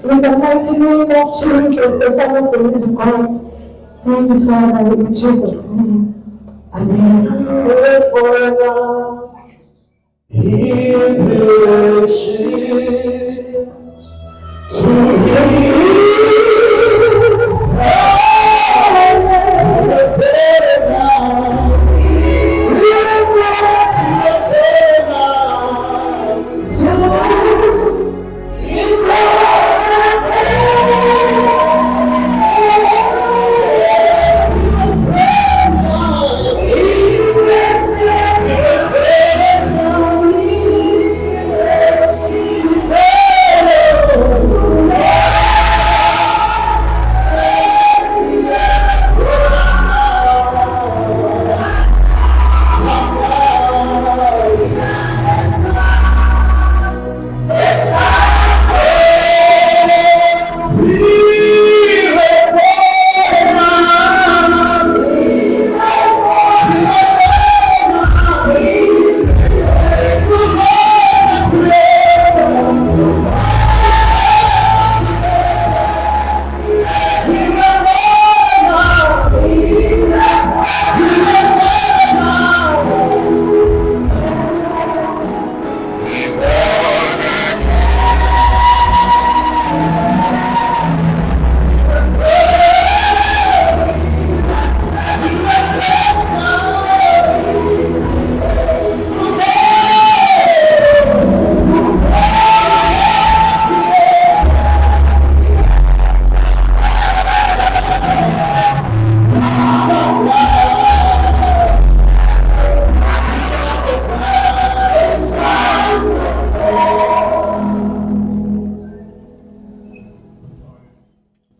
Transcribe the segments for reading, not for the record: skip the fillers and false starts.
In the mighty name of Jesus, the Son of the living God. Thank you, Father, in Jesus' name. Amen. Forever in precious to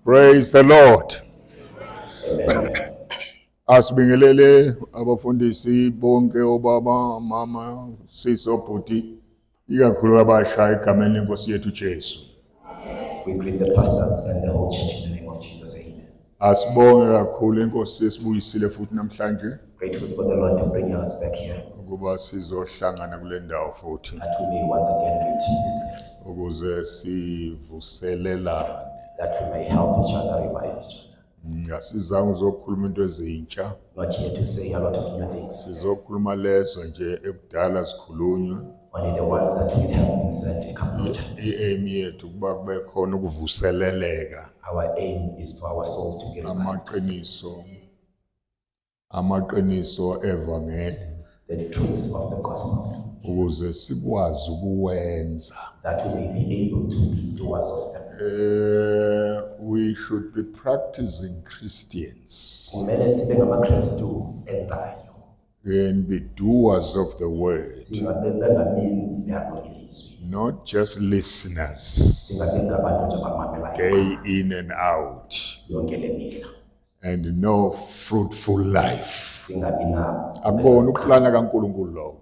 Praise the Lord. Asibingelele abafundisi bonke obaba mama siso bhuti ikakhulu abasha egameni lenkosi yethu Jesu. We greet the pastors and the whole church in the name of Jesus. Amen. Asibonge kakhulu inkosi esibuyisile futhi namhlanje. Grateful for the Lord to bring us back here. Ukuba sizohlangana kule ndawo futhi. That we may once again meet in this place. Ukuze sivuselelane. That we may help each other, revive each other. Ngasizange uzokhuluma into ezintsha. Not here to say a lot of new things. Sizokhuluma lezo nje ekudala sikhulunywa. Only the ones that we have been said a couple of times. I-aim yethu kuba kube khona ukuvuseleleka. Our aim is for our souls to be revived. Amaqiniso evangeli. The truths of the gospel. Ukuze sikwazi ukuwenza. That we may be able to be doers of them. We should be practicing Christians. Kumele sibe ngamaKristu enzayo. and be doers of the word, singabe bengabenzi behamba ilizwi, not just listeners, singabe ngabantu nje abamamelayo day in and out, yonke le mihla, and no fruitful life. singabi na. Akubona ukuplana kaNkulunkulu lokho.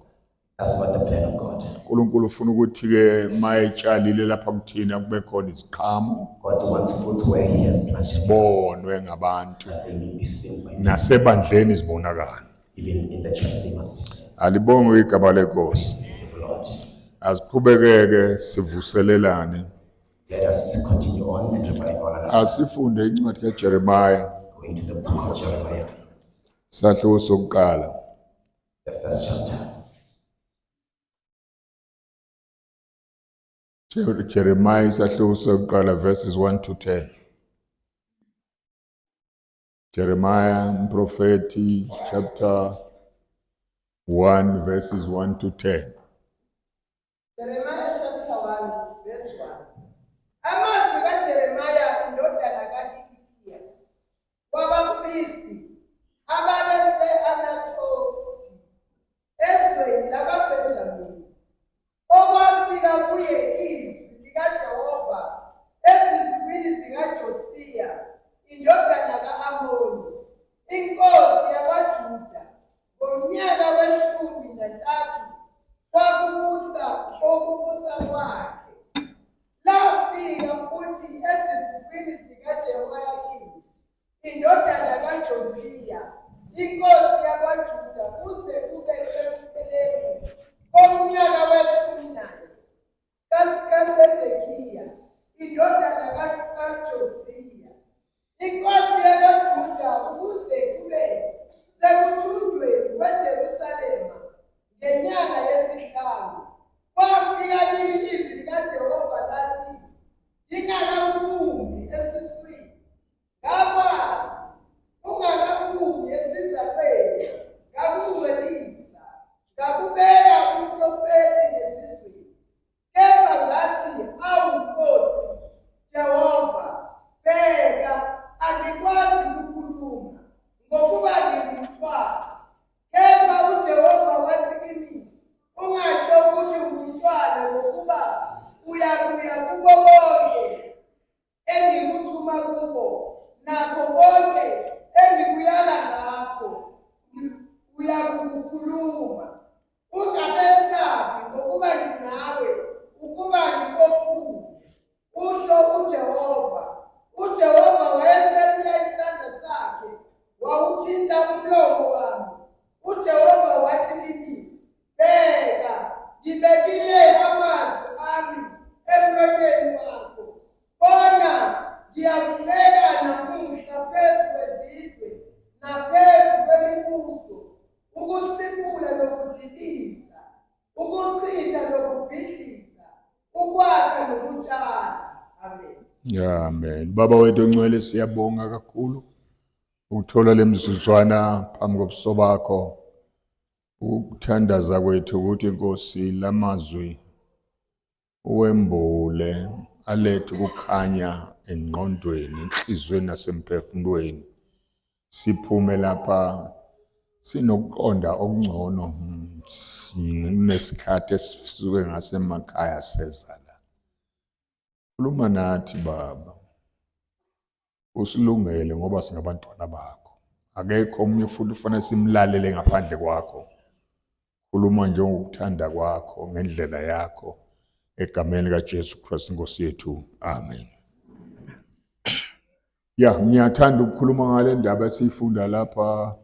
That's not the plan of God. uNkulunkulu ufuna ukuthi-ke mayetshalile lapha kuthina kube khona iziqhamo God wants fruits where He has planted us, bonwe ngabantu that they may be seen by people. nasebandleni zibonakala. Even in the church, they must be seen. Alibonge igama lenkosi. Thank you, Lord. Asiqhubekeke sivuselelane. Let us continue on and revive one another. Asifunde incwadi kaJeremiah Going to the book of Jeremiah, sahluko sokuqala. the first chapter. Jeremiah sahluko sokuqala verses 1 to 10. Jeremiah mprofeti chapter 1 verses 1 to 10. Jeremiah chapter 1 verse 1. Amazwi kaJeremiah indodana kaHilikhiya wabaphristi ababese-Anathothi ezweni labaBenjamini, okwafika kuye izwi likaJehova ezinsukwini zikaJosiya indodana ka-Amoni, inkosi yakwaJuda, ngomnyaka we-13 wokubusa kwakhe. Lafika futhi ezinsukwini zikaJehoyakhini indodana kaJosiya, inkosi yakwaJuda, kuze kube sekupheleni komnyaka we-14 kaSedekhiya indodana kaJosiya, inkosi yakwaJuda, ukuze kube sekuthunjweni kweJerusalema ngenyanga yesihlanu. Kwafika kimi izwi likaJehova lathi, ingakakubumbi esiswini, ngakwazi, ungakaphumi esizalweni, ngakungcwelisa, ngakubeka umprofethi esizweni. Kepha ngathi, awu Nkosi Jehova, bheka, angikwazi ukukhuluma, ngokuba ngingumntwana. Kepha uJehova wathi kimi, ungasho ukuthi ungumntwana, ngokuba uyakuya kubo bonke engikuthuma kubo, nakho konke engikuyala ngakho uyakukhuluma. Ungabesabi, ngokuba nginawe, ukuba ngikokhulu, usho uJehova. uJehova wayeselula isandla sakhe, wawuthinta umlomo wami. uJehova wathi kimi, bheka, ngibekile amazwi ami emlonyeni wakho. Bona ngiyakubeka namuhla phezu kwezizwe naphezu kwemibuso, ukusiphula nokudiliza, ukuchitha nokubhidliza, ukwakha nokutshala. Amen. Amen. Baba wethu ongcwele, siyabonga kakhulu ukuthola lemzuzwana phambi kobuso bakho, ukuthandaza kwethu ukuthi Nkosi lamazwi uwembule alethe ukukhanya engqondweni, enhlizweni nasemphefumulweni. Siphume lapha sinokuqonda okungcono nesikhathi esisuke ngasemakhaya seza la. Khuluma nathi Baba, usilungele ngoba singabantwana bakho. Akekho omunye futhi ufanele simlalele ngaphandle kwakho. Khuluma nje ngokuthanda kwakho ngendlela yakho, egameni kaJesu Kristu Nkosi yethu. Amen. Ngiyathanda ukukhuluma ngale ndaba esiyifunda lapha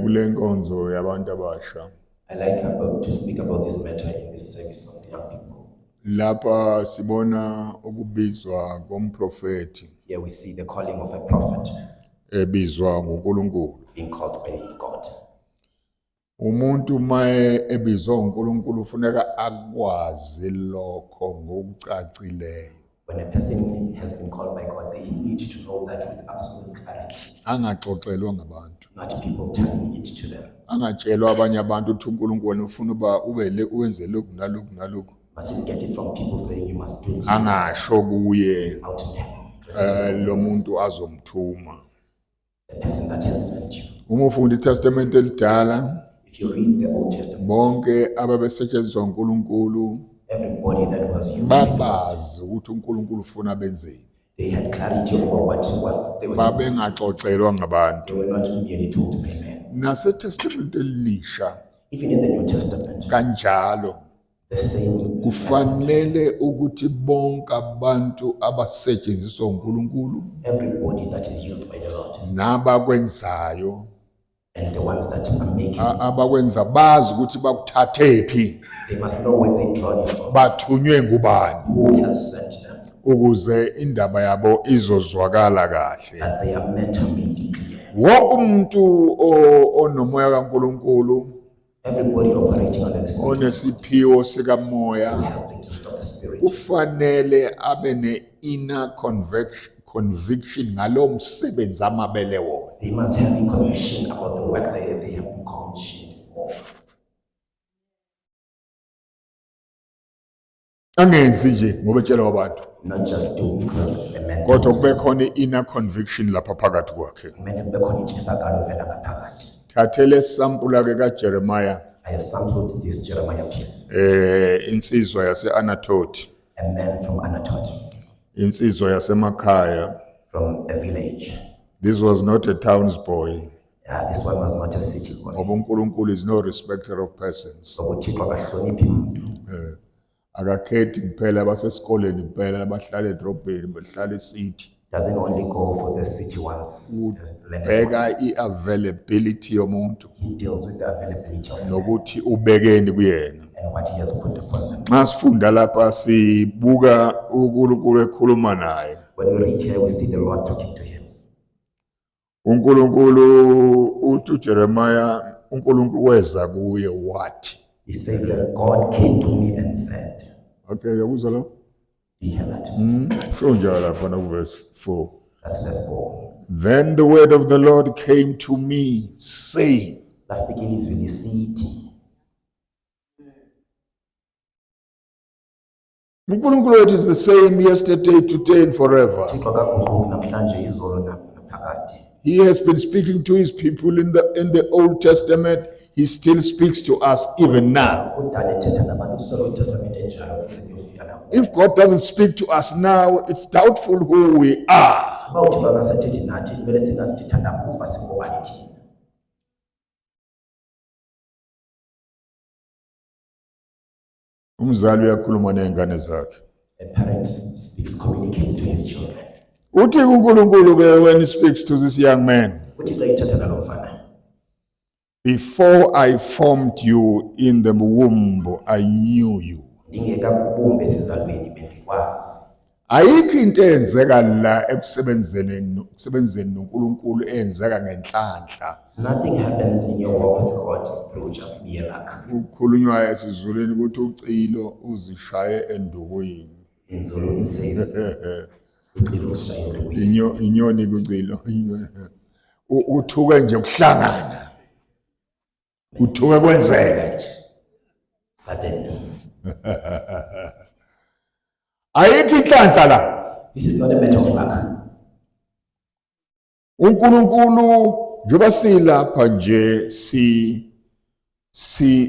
kule nkonzo yabantu abasha. I like to speak about this matter in this service of the young people. Lapha sibona ukubizwa komprofeti Here we see the calling of a prophet ebizwa nguNkulunkulu. being called by God. Umuntu maye ebizwa nguNkulunkulu ufuneka akwazi lokho ngokucacileyo. When a person has been called by God, they need to know that with absolute clarity, Angaxoxelwa ngabantu. not people telling it to them. Angatshelwa abanye abantu ukuthi uNkulunkulu ufuna uba uwenze lokhu nalokhu nalokhu. Mustn't get it from people saying you must do this Angasho kuye out in heaven. lo muntu azomthuma. The person that has sent you. Uma ufunda iTestament elidala, If you read the Old Testament, bonke ababesetshenziswa uNkulunkulu everybody that was used by the Lord, babazi ukuthi uNkulunkulu ufuna benzeni. they had clarity over what was they Babengaxoxelwa ngabantu. were not merely told by men. NaseTestament elisha Even in the New Testament, kanjalo the same kufanele ukuthi bonke abantu abasetshenziswa uNkulunkulu everybody that is used by the Lord nabakwenzayo and the ones that are making, abakwenza bazi ukuthi bakuthathephi, they must know where they draw you from, bathunywe ngubani, who has sent them, ukuze indaba yabo izozwakala kahle. that they are meant to be clear. Wonke umuntu onomoya kaNkulunkulu, Everybody operating under the Spirit onesiphiwo sikamoya, has the gift of the Spirit. kufanele abe ne-inner conviction ngalo msebenzi amabele wona. They must have a conviction about the work that they have been commissioned for. Angenzi nje ngoba etshelwa abantu, Not just do because the man kodwa kube khona i-inner conviction lapha phakathi kwakhe. kumele kube khona intshisakalo vela ngaphakathi. Thathele sampula ke kaJeremiah, I have sampled this Jeremiah piece. insizwa yase-Anathothi, A man from Anatot, insizwa yasemakhaya. from a village. This was not a town's boy. This one was not a city boy. Ngoba uNkulunkulu is no respecter of persons. So uThixo akahloniphi umuntu. Akakhethi kuphela abasesikoleni kuphela abahlala edrobheni bahlala e-city. Doesn't only go for the city ones. Doesn't blend it. Bheka i-availability yomuntu He deals with the availability of man nokuthi ubekeni kuyena. and what he has put upon them. Nxa sifunda lapha sibuka uNkulunkulu ekhuluma naye. When we read here, we see the Lord talking to him. uNkulunkulu uthi uJeremiah, uNkulunkulu weza kuye wathi. He says that God came to me and said, Okay, yakuzwa lo? do you hear that? Sho njalo lapha na verse 4. That's verse 4. Then the word of the Lord came to me saying, Lafika ilizwi lisithi, uNkulunkulu wethu is the same yesterday, today and forever. Thixo akaguquki namhlanje izolo naphakade. He has been speaking to his people in the Old Testament. He still speaks to us even now. Kudala ethetha nabantu kusolo iTestament enjalo bese kuyofika lapho. If God doesn't speak to us now, it's doubtful who we are. Uma uThixo akasathethi nathi kumele singasithandabuzi uba singobani thina. Umzali uyakhuluma nezingane zakhe. A parent speaks, communicates to his children. Uthi uNkulunkulu ke when he speaks to this young man, UThixo ethetha nalo mfana. before I formed you in the womb, I knew you. Ndingekakubumbe esizalweni bendikwazi. Ayikho into eyenzeka la ekusebenzeni noNkulunkulu eyenzeka ngenhlanhla. Nothing happens in your walk with God through just mere luck. Ukukhulunywa esizulwini ukuthi ucilo uzishaye endukwini. In Zulu it says, ucilo ushaye endukwini. Inyoni kucilo. Uthuke nje ukuhlangana. Uthuke kwenzeka nje. Suddenly. Ayikho inhlanhla la. This is not a matter of luck. uNkulunkulu njoba silapha nje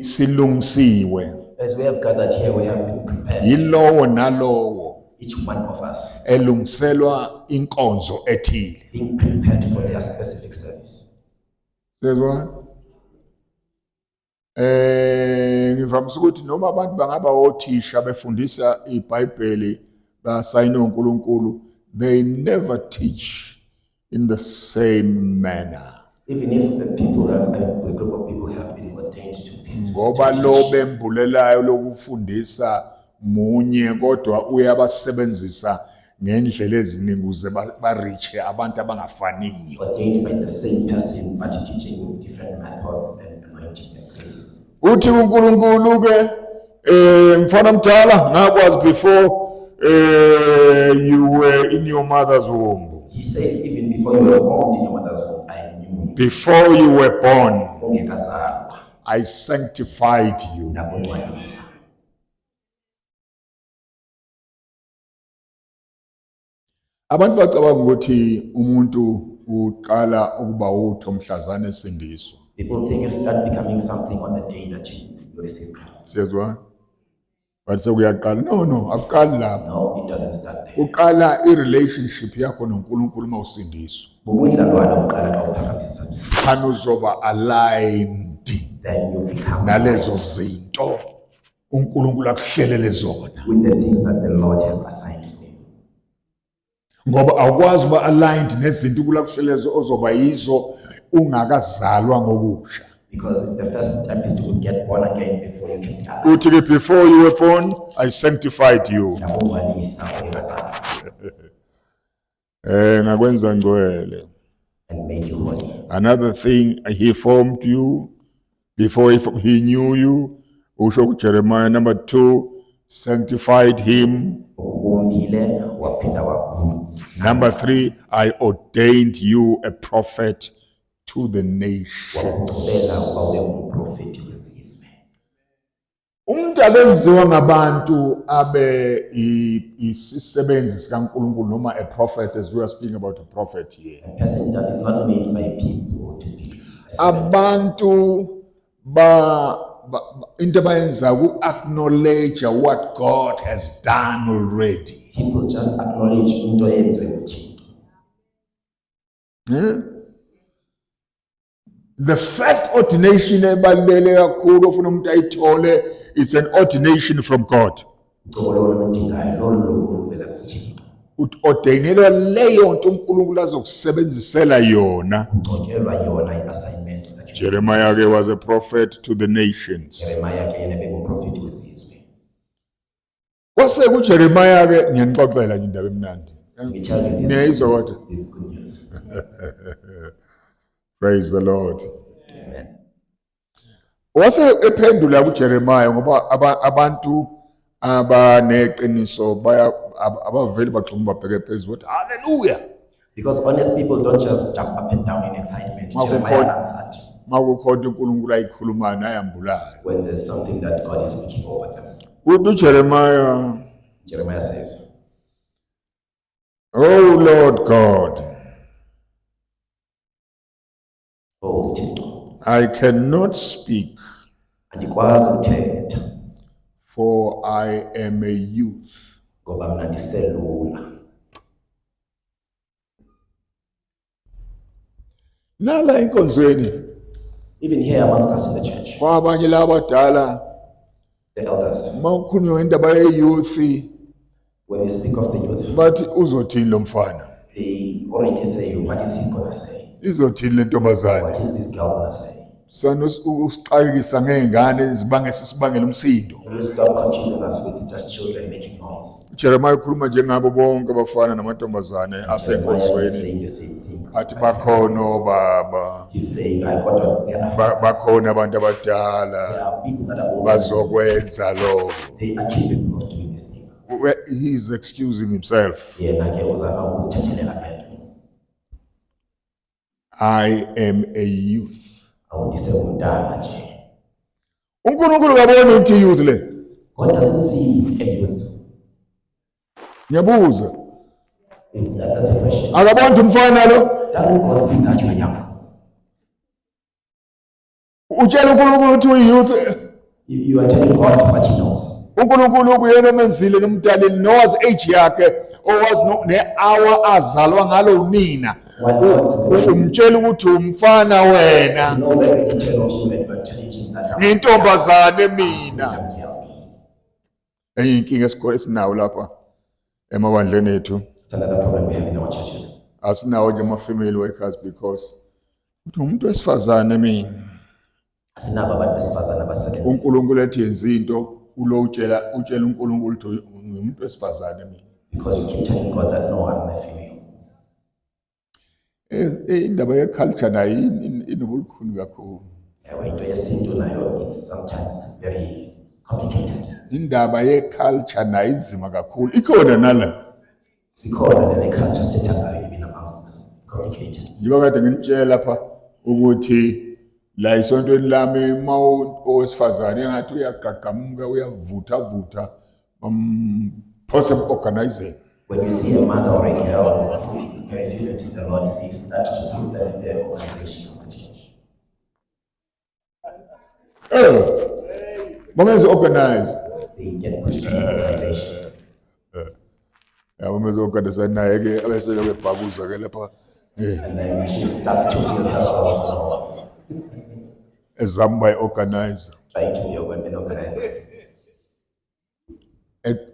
silungisiwe. As we have gathered here, we have been prepared. Yilowo nalowo Each one of us elungiselwa inkonzo ethile. being prepared for their specific service. Sezwa? Ngivamisa ukuthi noma abantu bangaba othisha befundisa iBhayibheli basayine uNkulunkulu, they never teach in the same manner. Even if the people, a group of people have been ordained to be Ngoba lo bembulelayo lokufundisa munye kodwa uyabasebenzisa ngendlela eziningi ukuze bariche abantu abangafaniyo. ordained by the same person, but teaching different methods and anointing and places. Uthi uNkulunkulu ke mfana mdala ngakwazi before you were in your mother's womb. He says, even before you were formed in your mother's womb, I knew you. Before you were born, Ungekazalwa, I sanctified you. ndakungcwalisa. Abantu bacabanga ukuthi umuntu uqala ukuba utho mhlazana esindiswa. People think you start becoming something on the day that you receive Christ. Siyezwa? Bathi sekuyaqala. No, akuqali lapho. No, it doesn't start there. Uqala i-relationship yakho noNkulunkulu mawusindiswa. Bubudlelwano buqala xa uphakamisa umzimba. Khana uzoba aligned Then you become nalezo zinto uNkulunkulu akuhlelele zona. with the things that the Lord has assigned for you. Ngoba awukwazi uba aligned nezinto uNkulunkulu akuhlelele ozoba yizo ungakazalwa ngokusha. Because the first step is to get born again before you can die. Uthi ke before you were born, I sanctified you. Nakubalisa ungekazalwa Ngakwenza ngcwele. and made you holy. Another thing, he formed you before he knew you. Usho Jeremiah number 2, sanctified him. Ukukumbile waphinda Number 3, I ordained you a prophet to the nations. wakuqhubela uba ube ngumprofethi wezizwe. Umuntu abenziwa ngabantu abe isisebenzi sikaNkulunkulu noma a prophet, as we are speaking about a prophet here. A person that is not made by people to be a servant. Abantu into abayenza ku-acknowledge what God has done already. People just acknowledge into eyenziwe nguThixo. The first ordination ebaluleke kakhulu ofuna umuntu ayithole, it's an ordination from God. Ucoko lolu oludingayo lolu oluvela kuThixo. Uordainelwa leyo nto uNkulunkulu azokusebenzisela yona. Ucokelwa yona i-assignment that you Jeremiah ke was a prophet to the nations. Jeremiah ke yena bengumprofethi wezizwe. Kwase kuJeremiah ke ngiyanixoxela nje indaba emnandi. Let me tell you Ngiyayizwa kodwa. this is good news. Praise the Lord. Amen. Wase ephendula kuJeremiah ngoba abantu abaneqiniso abaveli baxhuma babheke phezulu ukuthi hallelujah. Because honest people don't just jump up and down in excitement. Jeremiah answered Makukhona uNkulunkulu ayikhulumayo nayambulayo. when there's something that God is speaking over them. Uthi Jeremiah, Jeremiah says, "Oh Lord God, oh Thixo, I cannot speak, andikwazi ukuthetha for I am a youth." ngoba mna ndiselula. Nala inkonzweni Even here amongst us in the church, kwabanye labadala the elders, mawukhulunywa indaba ye-youth when you speak of the youth, bathi uzothini lo mfana, they already say, what is he gonna say? izothini le ntombazane. What is this girl gonna say? Sana usixakekisa ngey'ngane ezibange sisibangela umsindo. We will stop confusing us with just children making noise. Jeremiah ukhuluma njengabo bonke abafana namantombazane Jeremiah is asenkonzweni. saying the same thing. Athi bakhona obaba, He's saying, I got what there are. bakhona abantu There abadala are people that are old. bazokwenza lo. They are capable of doing this thing. He's excusing himself. Yena ke uzama ukuzithethelela abantu. I am a youth. Awundise umntana nje. uNkulunkulu kaboni uthi youth le. God doesn't see a youth. Ngiyabuza. That's the question. Akaboni umfana lo. Doesn't God see that you are young? Utshela uNkulunkulu uthi uyouth. You are telling God what he knows. uNkulunkulu kuyena omenzile nomdaleli nowazi age yakhe owazi ne-hour azalwa ngalo unina. Umtshela ukuthi umfana wena. He knows every detail of you and you are telling him that I'm Ngintombazane mina. young girl. Enye inkinga esinawo lapha emabandleni ethu. It's another problem we have in our churches. Asinawo nje ama-female workers because uthi umuntu wesifazane mina. Asinabo abantu besifazane abasebenza. uNkulunkulu ethi yenza into ulo utshela uNkulunkulu ukuthi umuntu wesifazane mina. Because you keep telling God that no, I'm a female. Indaba ye-culture nayo inobulukhuni kakhulu. Into yesintu nayo, it's sometimes very complicated. Indaba ye-culture nayo inzima kakhulu. Ikhona nala. Sikhona nale culture sithetha ngayo even amongst us. It's complicated. Ngiba kade nginitshela lapha ukuthi la isontweni lami owesifazane engathi uyaqaqamuka uyavutha phosa organizing. When you see a mother or a girl who is very fervent in the Lord, they start to put them in the organization of the church. Moments organize. They get pushed into the organization. Moments organize naye ke abesele kwebhakuza ke lapha And then she starts to feel herself ezama by organizer. trying to be an organizer.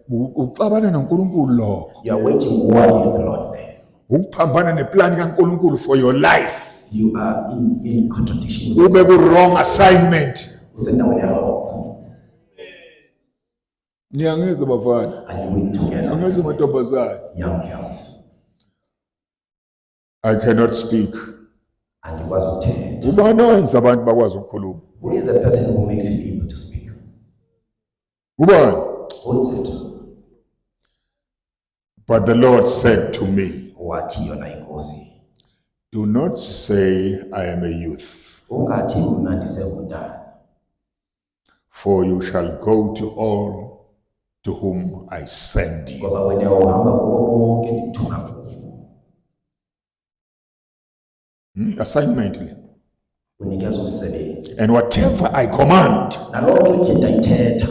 Uxabana noNkulunkulu lokho. You are waging war against the Lord there. Ukuphambana neplan kaNkulunkulu for your life. You are in contradiction. Ube ku wrong assignment. Usendaweni yakho. Niyangizwa bafana. Are you with together? Angizwa mantombazana. Young girls. I cannot speak. And it was obtained. Ubani owenza abantu bakwazi ukukhuluma? Who is the person who makes you able to speak? Ubani? Who is it? But the Lord said to me, Wathi yona inkosi. do not say I am a youth, Ungathi mina ndisengumntana. for you shall go to all to whom I send you. Ngoba wena uhamba kubo bonke ndikuthuma kubo. Assignment le. Unikezwe umsebenzi. And whatever I command, Nalonke uthi ndayithetha.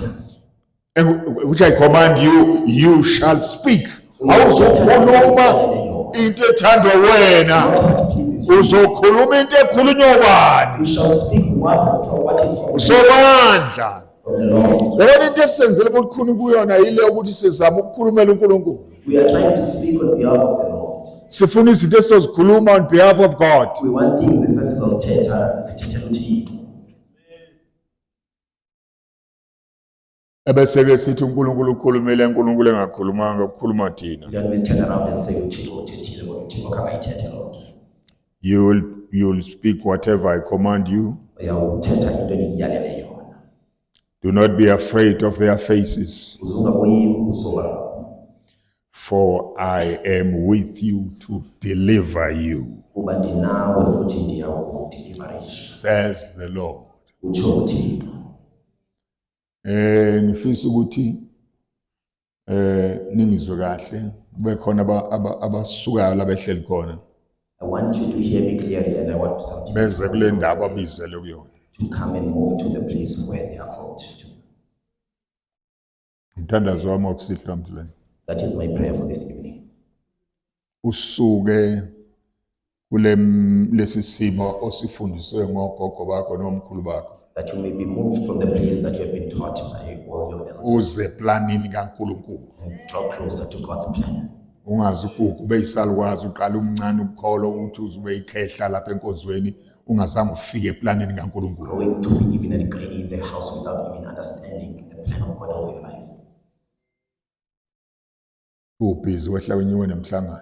and which I command you, you shall speak. Awuzokhuluma into ethandwa wena. What pleases you. Uzokhuluma into ekhulunywa You ubani? shall speak word from what is from Usobandla. the Lord. Yabona into esenzele ukukhuluma kuyona yile ukuthi sizama ukukhulumela uNkulunkulu. We are trying to speak on behalf of the Lord. Sifuna izinto esizozikhuluma on behalf of God. We want things esizozithetha sithethela uThixo. Ebese-ke sithi uNkulunkulu ukhulumele uNkulunkulu engakhulumanga ukukhuluma thina. Then we turn around and say uThixo uthethile ngoba uThixo kangayithethe Lord. You'll speak whatever I command you. Uyawuthetha into endikuyalele yona. Do not be afraid of their faces, Uzungaboyiki ubuso babo. for I am with you to deliver you, Kuba ndinawe futhi ndiyawudeliverisha. says the Lord. Utsho uThixo. Ngifisa ukuthi ningizwe kahle kube khona abasukayo la behleli khona I want you to hear me clearly, and I want some people beze kule ndawo abizele kuyona. to come and move to the place where they are called to. Umthandazo wami wokusihlwa mhlanje. That is my prayer for this evening. Usuke lesi simo osifundiswe ngogogo bakho nomkhulu bakho. That you may be moved from the place that you have been taught by all your elders Uze planini kaNkulunkulu. and draw closer to God's plan. Ungazi ukugugu beyisalukwazi uqala umncane ukukholo ukuthi uzube ikhehla lapha enkonzweni ungazange ufike eplanini kaNkulunkulu. Going to be even a granny in the house without even understanding the plan of God over your life. Ubhizi wehlawenyiwe nemhlangano.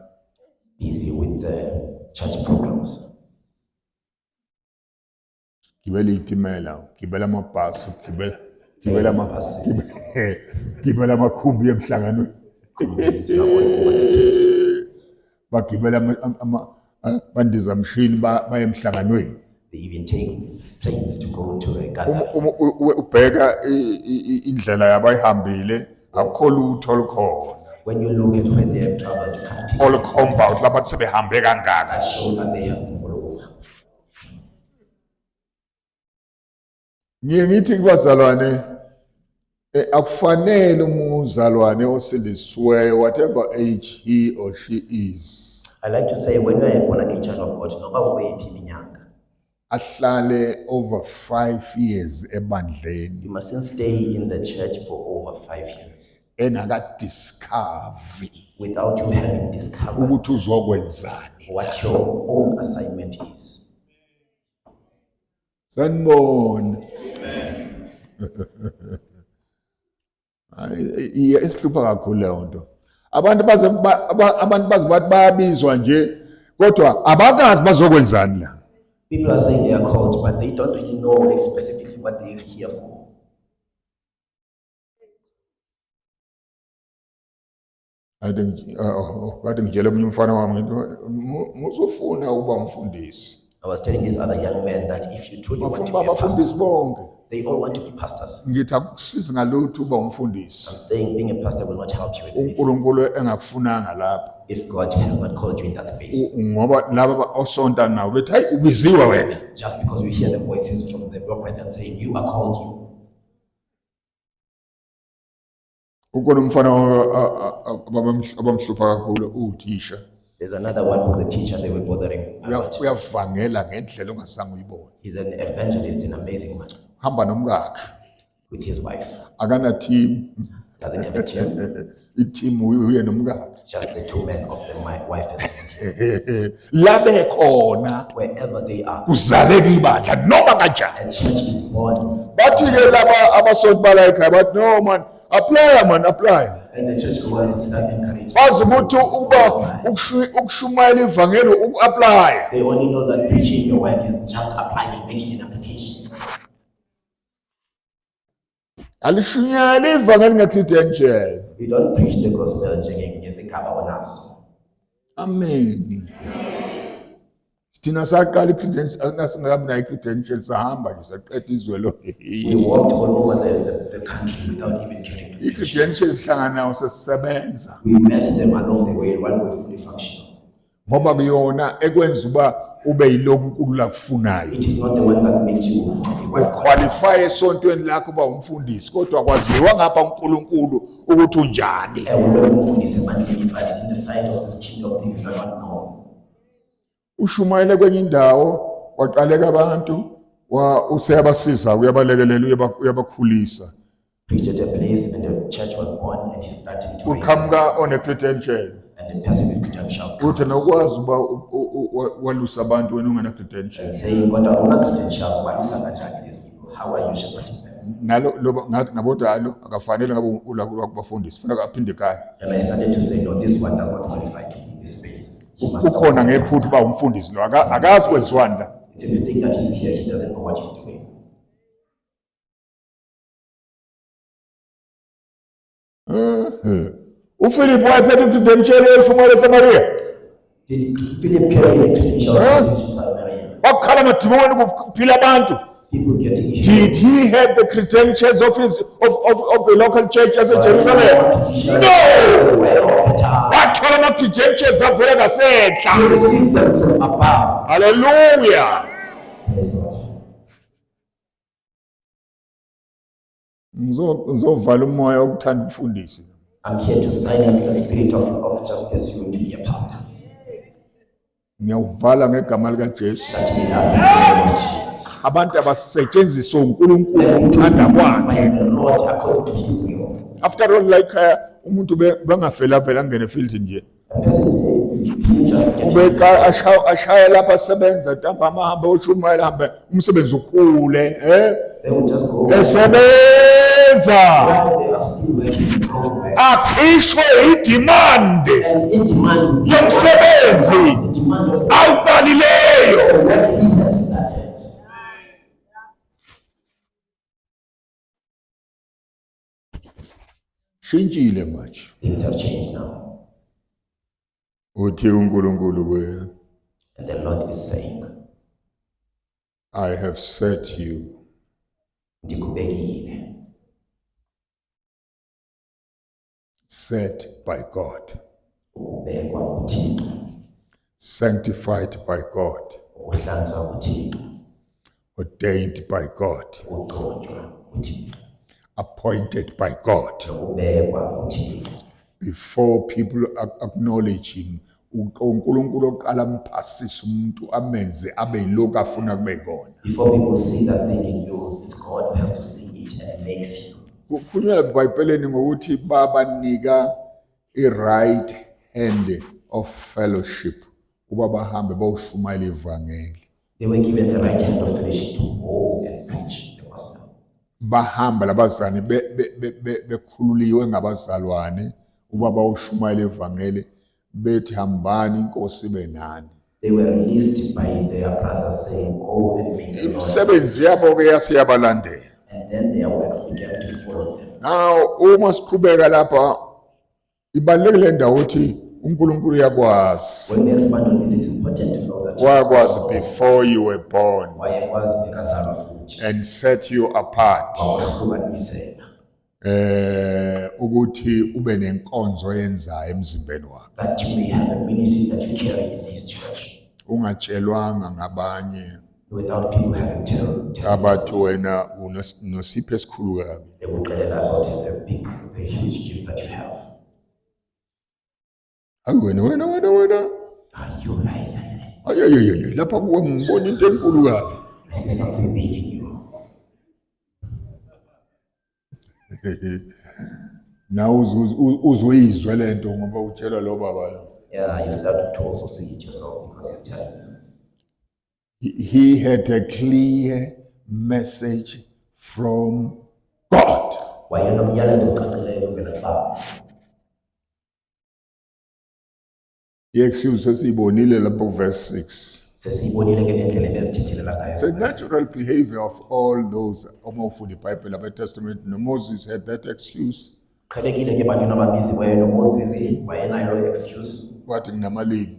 Busy with the church programs. Gibela itimela, gibela amabhasi, gibela amakhumbi emhlanganweni. Busy all over the place. Bagibela bandiza mshini baye emhlanganweni. They even take planes to go to a gathering. Ubheka indlela yabayihambile akukho lutho olukhona. When you look at where they have traveled to come to, Olukhomba ukuthi labantu sebehambe kangaka. that shows that they have been all over. Ngithi kubazalwane akufanele umuzalwane osindisiweyo whatever age he or she is I like to say, when you are a born again child of God, noma uwephi iminyaka, ahlale over 5 years ebandleni you mustn't stay in the church for over 5 years enakadiscover without you having discovered ukuthi uzokwenzani. what your own assignment is. Sanibona. Hayi esihlupha kakhulu leyo nto. Abantu baze bathi bayabizwa nje kodwa abakazi bazokwenzani la. People are saying they are called, but they don't really know specifically what they are here for. Kade ngitshela omunye umfana wami ngithi musufuna ukuba umfundisi. I was telling this other young man that if you truly want to bafuna be a abafundisi pastor, bonke. they all want to be pastors. Ngithi akusizi ngalutho uba umfundisi. I'm saying being a pastor will not help you with anything uNkulunkulu engakufunanga lapha. if God has not called you in that space. Ngoba laba osonta nawo bethi hayi ubiziwe wena. Just because you hear the voices from the brethren saying, you are called you. Ukona umfana abamhlupha kakhulu uthisha. There's another one who's a teacher they were bothering about. Uyavangela ngendlela ongasange uyibone. He's an evangelist, an amazing man, Hamba nomkakhe. with his wife. Akana team. Doesn't have a team, I-team uye nomkakhe. just the two men of the wife and husband. Labe khona Wherever they are, kuzaleka ibandla noma kanjani. and church is born. Bathi ke laba abasonto bala ekhaya bathi no man apply. And the church was start encouraging. Bazi ukuthi uba ukushumayela ivangeli uku-apply. They only know that preaching the word is just applying, making an application. Alishunyayela ivangeli nge-credential. We don't preach the gospel ngesigaba onaso. Amen. Thina saqala i-credential asingakabi nayo i-credential sahamba nje saqeda izwe lo. We walked all over the country without even getting to preach. I-credential sihlangana nawo sesisebenza. We met them along the way while we were fully functional. Ngoba kuyona ekwenza uba ube yilokhu uNkulunkulu akufunayo. It is not the one that makes you Uqualify esontweni lakho uba umfundisi kodwa kwaziwa ngapha uNkulunkulu ukuthi unjani. but in the side of this kingdom things you are not known. Ushumayele kwenye indawo waqaleka abantu useyabasiza uyabalekelela uyabakhulisa. Preached at a place and the church was born and he started to raise Uqhamuka on a credential. and the person with credentials Uthi comes nokwazi uba walusa abantu wena ungena credential. and saying, "God, I want credentials. Why you these people? How are you shepherding them?" Nalo ngabodalo akafanele ngabe uNkulunkulu akubafundisi kufanele aphinde ekhaya. And I started to say, no, this one does not qualify to be in this space. He must Ukhona ngephutha uba umfundisi lo akazi kwenziwanda. It's a mistake that he's here. He doesn't know what he's doing. uPhilip wayephethe i-credential eshumayela eSamaria. Did Philip carry the credentials to Samaria? Wakhala amadimoni kuphila abantu. People getting healed. Did he have the credentials of the local church as in Jerusalem? No! Wathola ama-credentials avela ngasenhla. He received them from above. Hallelujah. Praise God. Ngizovala umoya wokuthanda umfundisi. I'm here to silence the spirit of just pursuing to be a pastor. Ngiyawuvala ngegama likaJesu. Shut me down in the name of Jesus. Abantu abasetshenziswa uNkulunkulu ngokuthanda kwakhe. By the Lord according to his will. After all like umuntu bangavela angene field nje. A person just get Ubeka ashaya lapha sebenza ntambama hamba ushumayela hamba umsebenzi ukhule they will just go. esebenza They are still working wrong. akhishwe idemand And in demand, yomsebenzi the demand of the awuqalileyo. work he has started. Shintshile manje. Things have changed now. Uthi uNkulunkulu we And the Lord is saying, I have set you ndikubekile, set by God, ukubekwa uThixo, sanctified by God, ukuhlanzwa uThixo, ordained by God, uqhotshwa uThixo, appointed by God. ukubekwa uThixo. Before people acknowledge him, uNkulunkulu oqala amphasise umuntu amenze abe yilokhu afuna kube yikona. Before people see that thing in you, it's God who has to see it and makes you. Kukhulunywa eBhayibhelini ngokuthi babanika i-right hand of fellowship uba bahambe bawushumayela ivangeli. They were given the right hand of fellowship to go and preach the gospel. Bahamba labazane bekhululiwe ngabazalwane uba bawushumayela ivangeli bethi hambani inkosi ibe nani. They were released by their brothers saying, go and make the Lord. Imisebenzi yabo ke yasiyabalandela. And then their works began to follow them. Now uma siqhubeka lapha ibalekile ndawo uthi uNkulunkulu uyakwazi. When we expand on this, it's important to know that wakwazi before you were born wayekwazi bekazalwa futhi and set you apart wawahlukanisela ukuthi ube nenkonzo oyenzayo emzimbeni wakho, that you may have a ministry that you carry in this church ungatshelwanga ngabanye without people having tell abathi wena unosipho esikhulu kabi. ekuxelela about the huge gift that you have. Hayi wena ayi lapha kuwe ngibona into enkulu kabi. I see something big in you. Now uzuyizwe lento ngoba utshela lo baba la. Yeah, you start to also see it yourself because he's telling you. He had a clear message from God. Wayenomyalezo ocacileyo ovela kuBaba. I-excuse esiyibonile lapho verse 6. Sesiyibonile ke ngendlela ebezithethelela ngayo. It's a natural behavior of all those omofunda iBhayibheli abeTestament. No, Moses had that excuse. Qhelekile ke bantwini ababiziweyo noMoses wayenayo lo excuse. Wathi nginamalini.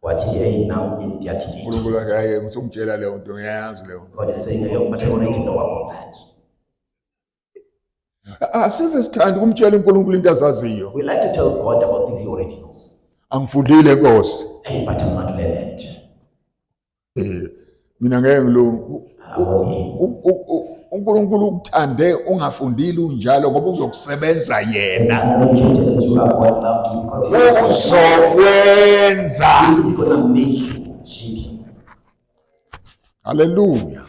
Wathi hey now ndiyathi uNkulunkulu wathi hayi ngizomtshela leyo nto ngiyayazi leyo. God is saying hey but I already know about that. Asive sithanda ukumtshela uNkulunkulu into azaziyo. We like to tell God about things he already knows. Angifundile Nkosi. Hey but I'm not learned. Mina ngeke ngilungu. uNkulunkulu ukuthande ungafundile unjalo ngoba uzokusebenza yena. Uzokwenza. He's going to make you shaky. Hallelujah.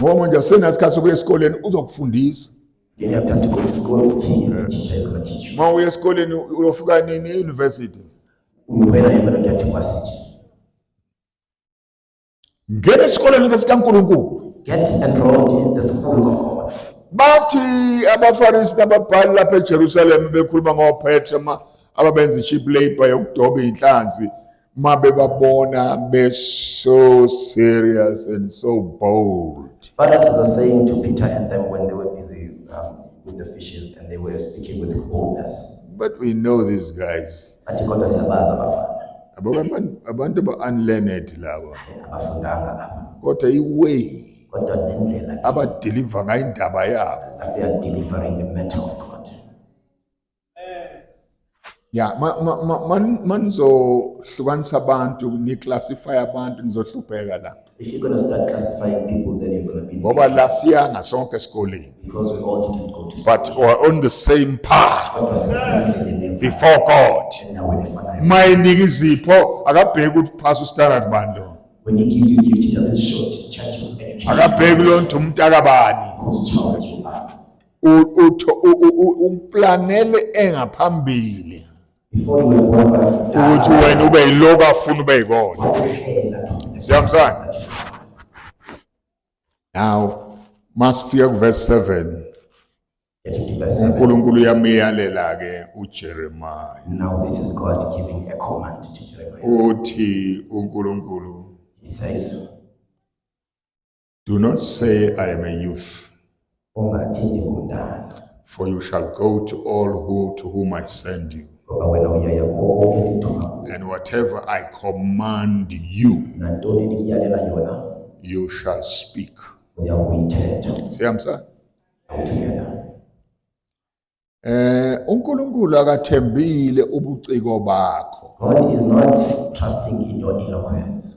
Ngoba nje senasikhathi sokuya esikoleni uzokufundisa. You have time to go to school. He is the teacher. He's going to teach you. Uma uya esikoleni uyofika nini e-university? When are you going to get to university? Ngena esikoleni ngesikaNkulunkulu. Get enrolled in the school of God. Bathi abaFarisi nababhali lapha eJerusalem bekhuluma ngoPetra ababenza cheap labor yokudoba inhlanzi mabe babona be so serious and so bold. Pharisees are saying to Peter and them when they were busy with the fishes and they were speaking with boldness. But we know these guys. Athi kodwa siyabazi abafana. Abantu ba-unlearned laba. Abafundanga lapha. Kodwa iway Kodwa nendlela abadeliver ngayo indaba yabo. that they are delivering the matter of God. Ya manizohlukanisa abantu niclassify abantu nizohlupheka la. If you're going to start classifying people, then you're going to be Ngoba la siyanga sonke esikoleni. because we all didn't go to school. But we're on the same path But we're before God. now when the Mayinika izipho akabheki ukuthi phasa ustandard bandlo. when he gives you gift, he doesn't show it, check your education, Akabheki lo nto umuntu akabani. whose child you are. Uplanele engaphambili Before you were born, ukuthi wena ube yiloko afuna ube yikona. Siyamsana. Now masifika kuverse 7. uNkulunkulu uyamiyalela ke uJeremiah. Now this is God giving a command to Jeremiah. Uthi uNkulunkulu, He says, do not say I am a youth, ungathi ndingumntana, for you shall go to all to whom I send you, ngoba wena uyaya kuwo wonke umntu and whatever I command you, nantoni ndikuyalela yona you shall speak. uya kuyithetha. Siyamsana. Together. uNkulunkulu akathembile ubuciko bakho. God is not trusting in your eloquence.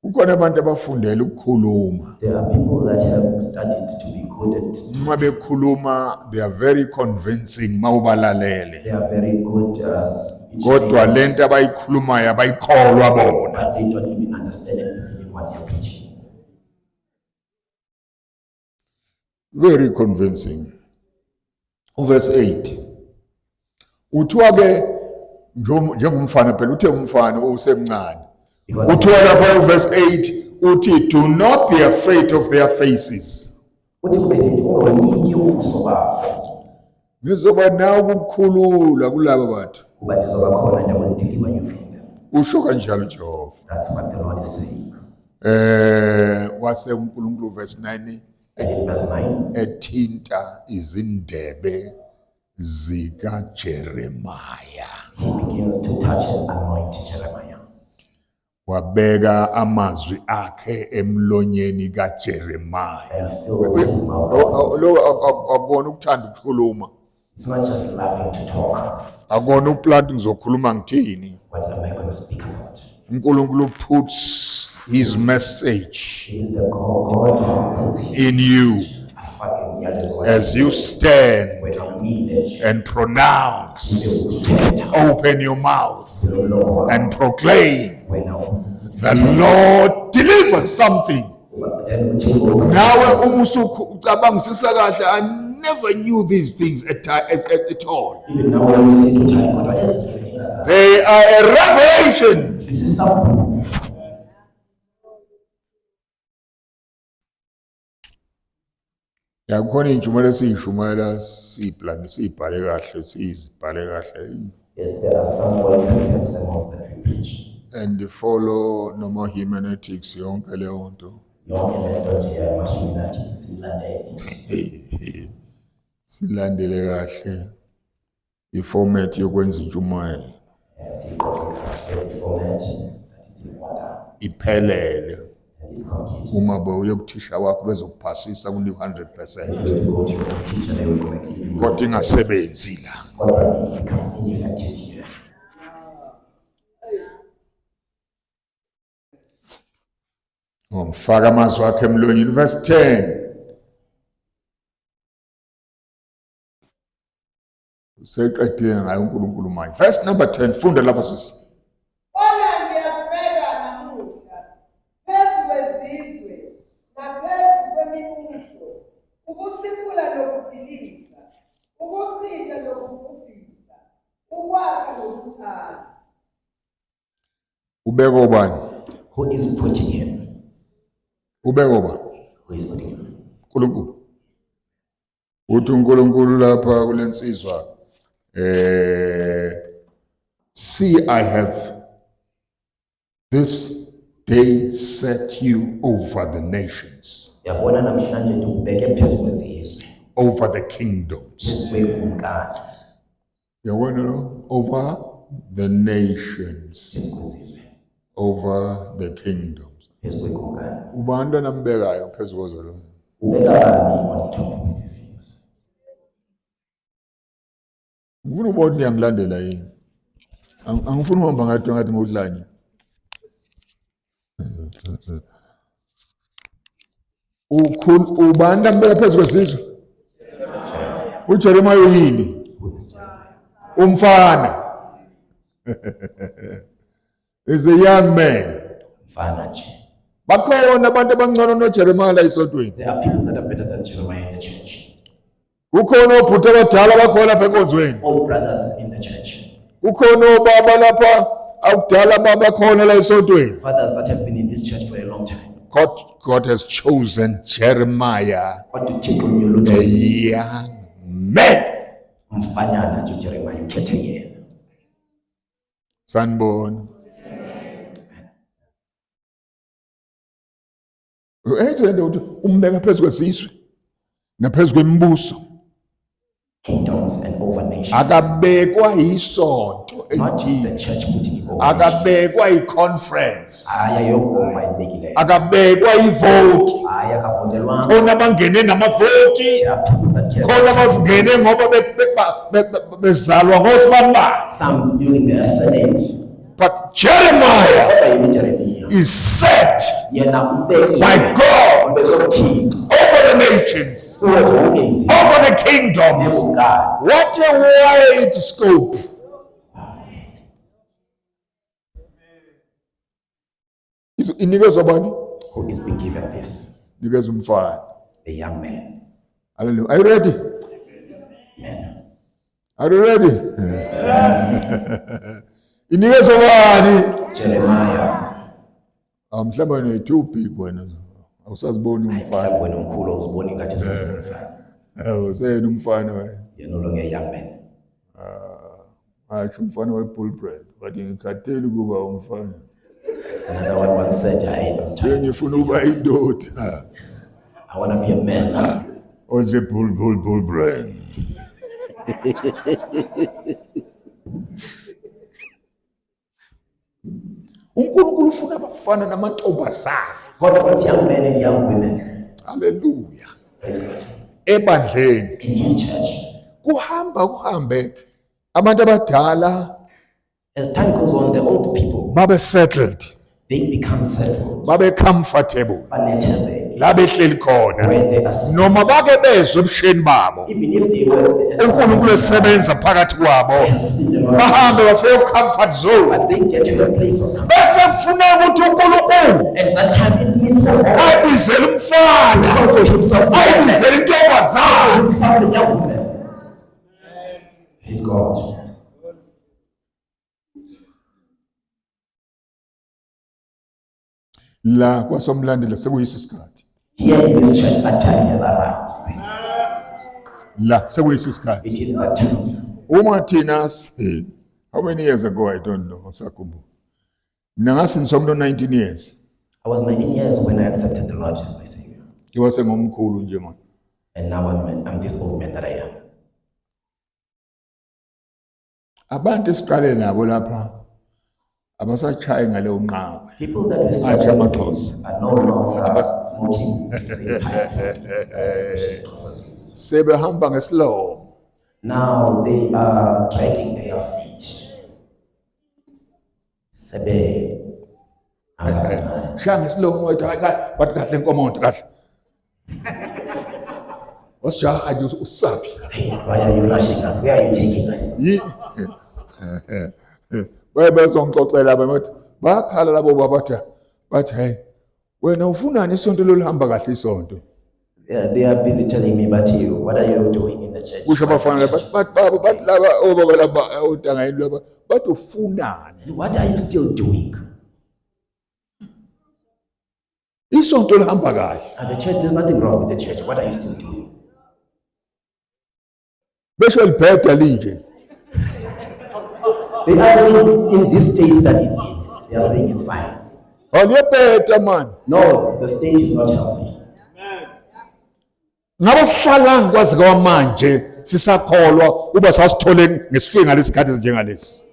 Kukhona abantu abafundela ukukhuluma. There are people that have studied to be good at. Uma bekhuluma they are very convincing mawubalalele. They are very good Kodwa lento abayikhulumayo abayikholwa bona. but they don't even understand and believe in what they are preaching. Very convincing. Verse 8. Uthiwa ke njengomfana phela uthe umfana usemncane. Uthiwa lapha verse 8 uthi do not be afraid of their faces. Uthi kube sithi ungoyiki ubuso bakho. Ngizoba nawe ukukhulula kulabo bantu. Kuba ndizoba khona and I will deliver you from them. Usho kanjalo Jehova. That's what the Lord is saying. Wase uNkulunkulu verse 9 And in verse 9, ethinta izindebe zika Jeremiah. he begins to touch and anoint Jeremiah. wabeka amazwi akhe emlonyeni kaJeremiah. and fills his mouth. Lo akubona ukuthanda ukukhuluma, It's not just loving to talk. akubona uplanti ngizokhuluma ngithini. What am I going to speak about? uNkulunkulu puts his message It is the God who puts him in you as you stand and pronounce, open your mouth and proclaim, the Lord delivers something. Nawe ucabangisisa kahle, I never knew these things at all. They are a revelation. Yakhona injumela siyishumayela siyiplani siyibhale kahle sizibhale kahle. Yes, there are some well-prepared sermons that we preach. And follow normal hermeneutics yonke leyo nto. Yonke lento nje yamashumi nathi silandele. Silandele kahle iformat yokwenza intshumayelo. Iphelele. Uma uyokuthisha wakho bezokuphasisa kunika 100%. Kodwa ingasebenzi la. Ngomfaka amazwi akhe emlonyeni. Verse 10. Seqedile ngayo uNkulunkulu manje. Verse number 10. Funda lapha sisi. Ona ngiyakubeka namuhla phezu kwezizwe naphezu kwemibuso, ukusiphula nokudiliza, ukuchitha nokubhubhisa, ukwakha nokuthanda. Ubeka obani? Who is putting him? Ubeka obani? Who is putting him? uNkulunkulu. Uthi uNkulunkulu lapha kulensizwa see, I have this day set you over the nations, Yabona namhlanje ndikubeke phezu kwezizwe, over the kingdoms. phezu kwekumkani, Yabona lo? Over the nations, phezu kwezizwe, over the kingdoms. phezu kwekumkani. Ubani nambekayo phezu kozo lo? Ubeka bani on top of these things? Ngifuna ubone uyangilandela yini. Angifuni uhamba ngathi ngudlanye. Ubani nambeka phezu kwezizwe? uJeremiah uyini? Umfana. Is a young man. Mfana nje. Bakhona abantu abangcono noJeremiah la esontweni. There are people that are better than Jeremiah in the church. Kukhona obhuti abadala bakhona lapha enkonzweni. All brothers in the church. Kukhona obaba lapha akudala babakhona la esontweni. Fathers that have been in this church for a long time. God has chosen Jeremiah, What to take on your a Lord? young man. Mfanyana nje Jeremiah ukhethe yena. Sanibona. Enzende ukuthi umbeka phezu kwesizwe naphezu kwemibuso. Kingdoms and over nations. Akabekwa isonto Not the elithile. church putting him over. Akabekwa iconference. Ayayogova imbekileyo. Akabekwa ivote. Ayakavotelwanga. Khona abangene ngamavoti. There are people that care. Khona abangene ngoba bezalwa ngosibanibani. Some using their surnames. But Jeremiah Kodwa yena Jeremiah. is set Yena ubekiwe. by God Ubekwe uThixo. over the nations, Kuzo zonke izizwe. over the kingdoms. Nekumkani. What a wide scope. Inikezwa bani? Who is being given this? Inikezwa umfana. A young man. Hallelujah. Are you ready? Amen. Are you ready? Inikezwa bani? Jeremiah. Mhlawumbe ne too big wena. Awusaziboni umfana. Mhlawumbe wena umkhulu uzibona ngathi usesemfana. Useyena umfana wena. You're no longer a young man. Asho umfana webull bread. Wathi ngikhatheli kuba umfana. Another one once said, I'm tired. Ngifuna ukuba indoda. I want to be a man. Odle bull bread. uNkulunkulu ufuna abafana namantombazana. God wants young men and young women. Haleluya. Praise God. Ebandleni In His church. kuhambe abantu abadala As time goes on, the old people, babe settled, they become settled. babe comfortable Banethezeke. la behleli khona, Where they are sitting. noma bake bezwe ebusheni babo Even if they were uNkulunkulu esebenza phakathi kwabo, bahambe bafike ku-comfort zone, but they get to a place of comfort. bese kufuneka ukuthi uNkulunkulu And that time it needs for God. ayibizele umfana, Also himself, ayibizele intombazana. himself a young woman. He's God. La kwasomlandela sekuyisi isikhathi, Here in this church, that time has arrived. la sekuyisi isikhathi. It is that time. Uma thina how many years ago I don't know, ngisakhumbula. Mina ngasinzwa umuntu 19 years. I was 19 years when I accepted the Lord as my Savior. Ngiwase ngomkhulu nje manje. And now I'm this old man that I am. Abantu esiqale nabo lapha abasachayi ngale unqawe. People that we started with are no longer smoking the same pipe. Sebehamba ngeslow. Now they are dragging their feet. Sebe. Shaya ngeslow moya bathi kahle inkomodo kahle. Wasijaha nje usaphi. Hey, why are you rushing us? Where are you taking us? Bayabezongixoxela bathi bakhala labo bathi hey wena ufunani isonto lolihamba kahle isonto. They are busy telling me, but you, what are you doing in the church? Kusho abafana bathi laba obaba laba ontangayini laba bathi ufunani. What are you still doing? Isonto lihamba kahle. At the church, there's nothing wrong with the church. What are you still doing? Besho libheda linje. They are saying in this state that it's in. They are saying it's fine. Awuyebheda man. No, the state is not healthy. Ngabe sihlala kwazi kwamanje sisakholwa uba sasithole ngesifinga lesikhathi njengalesi.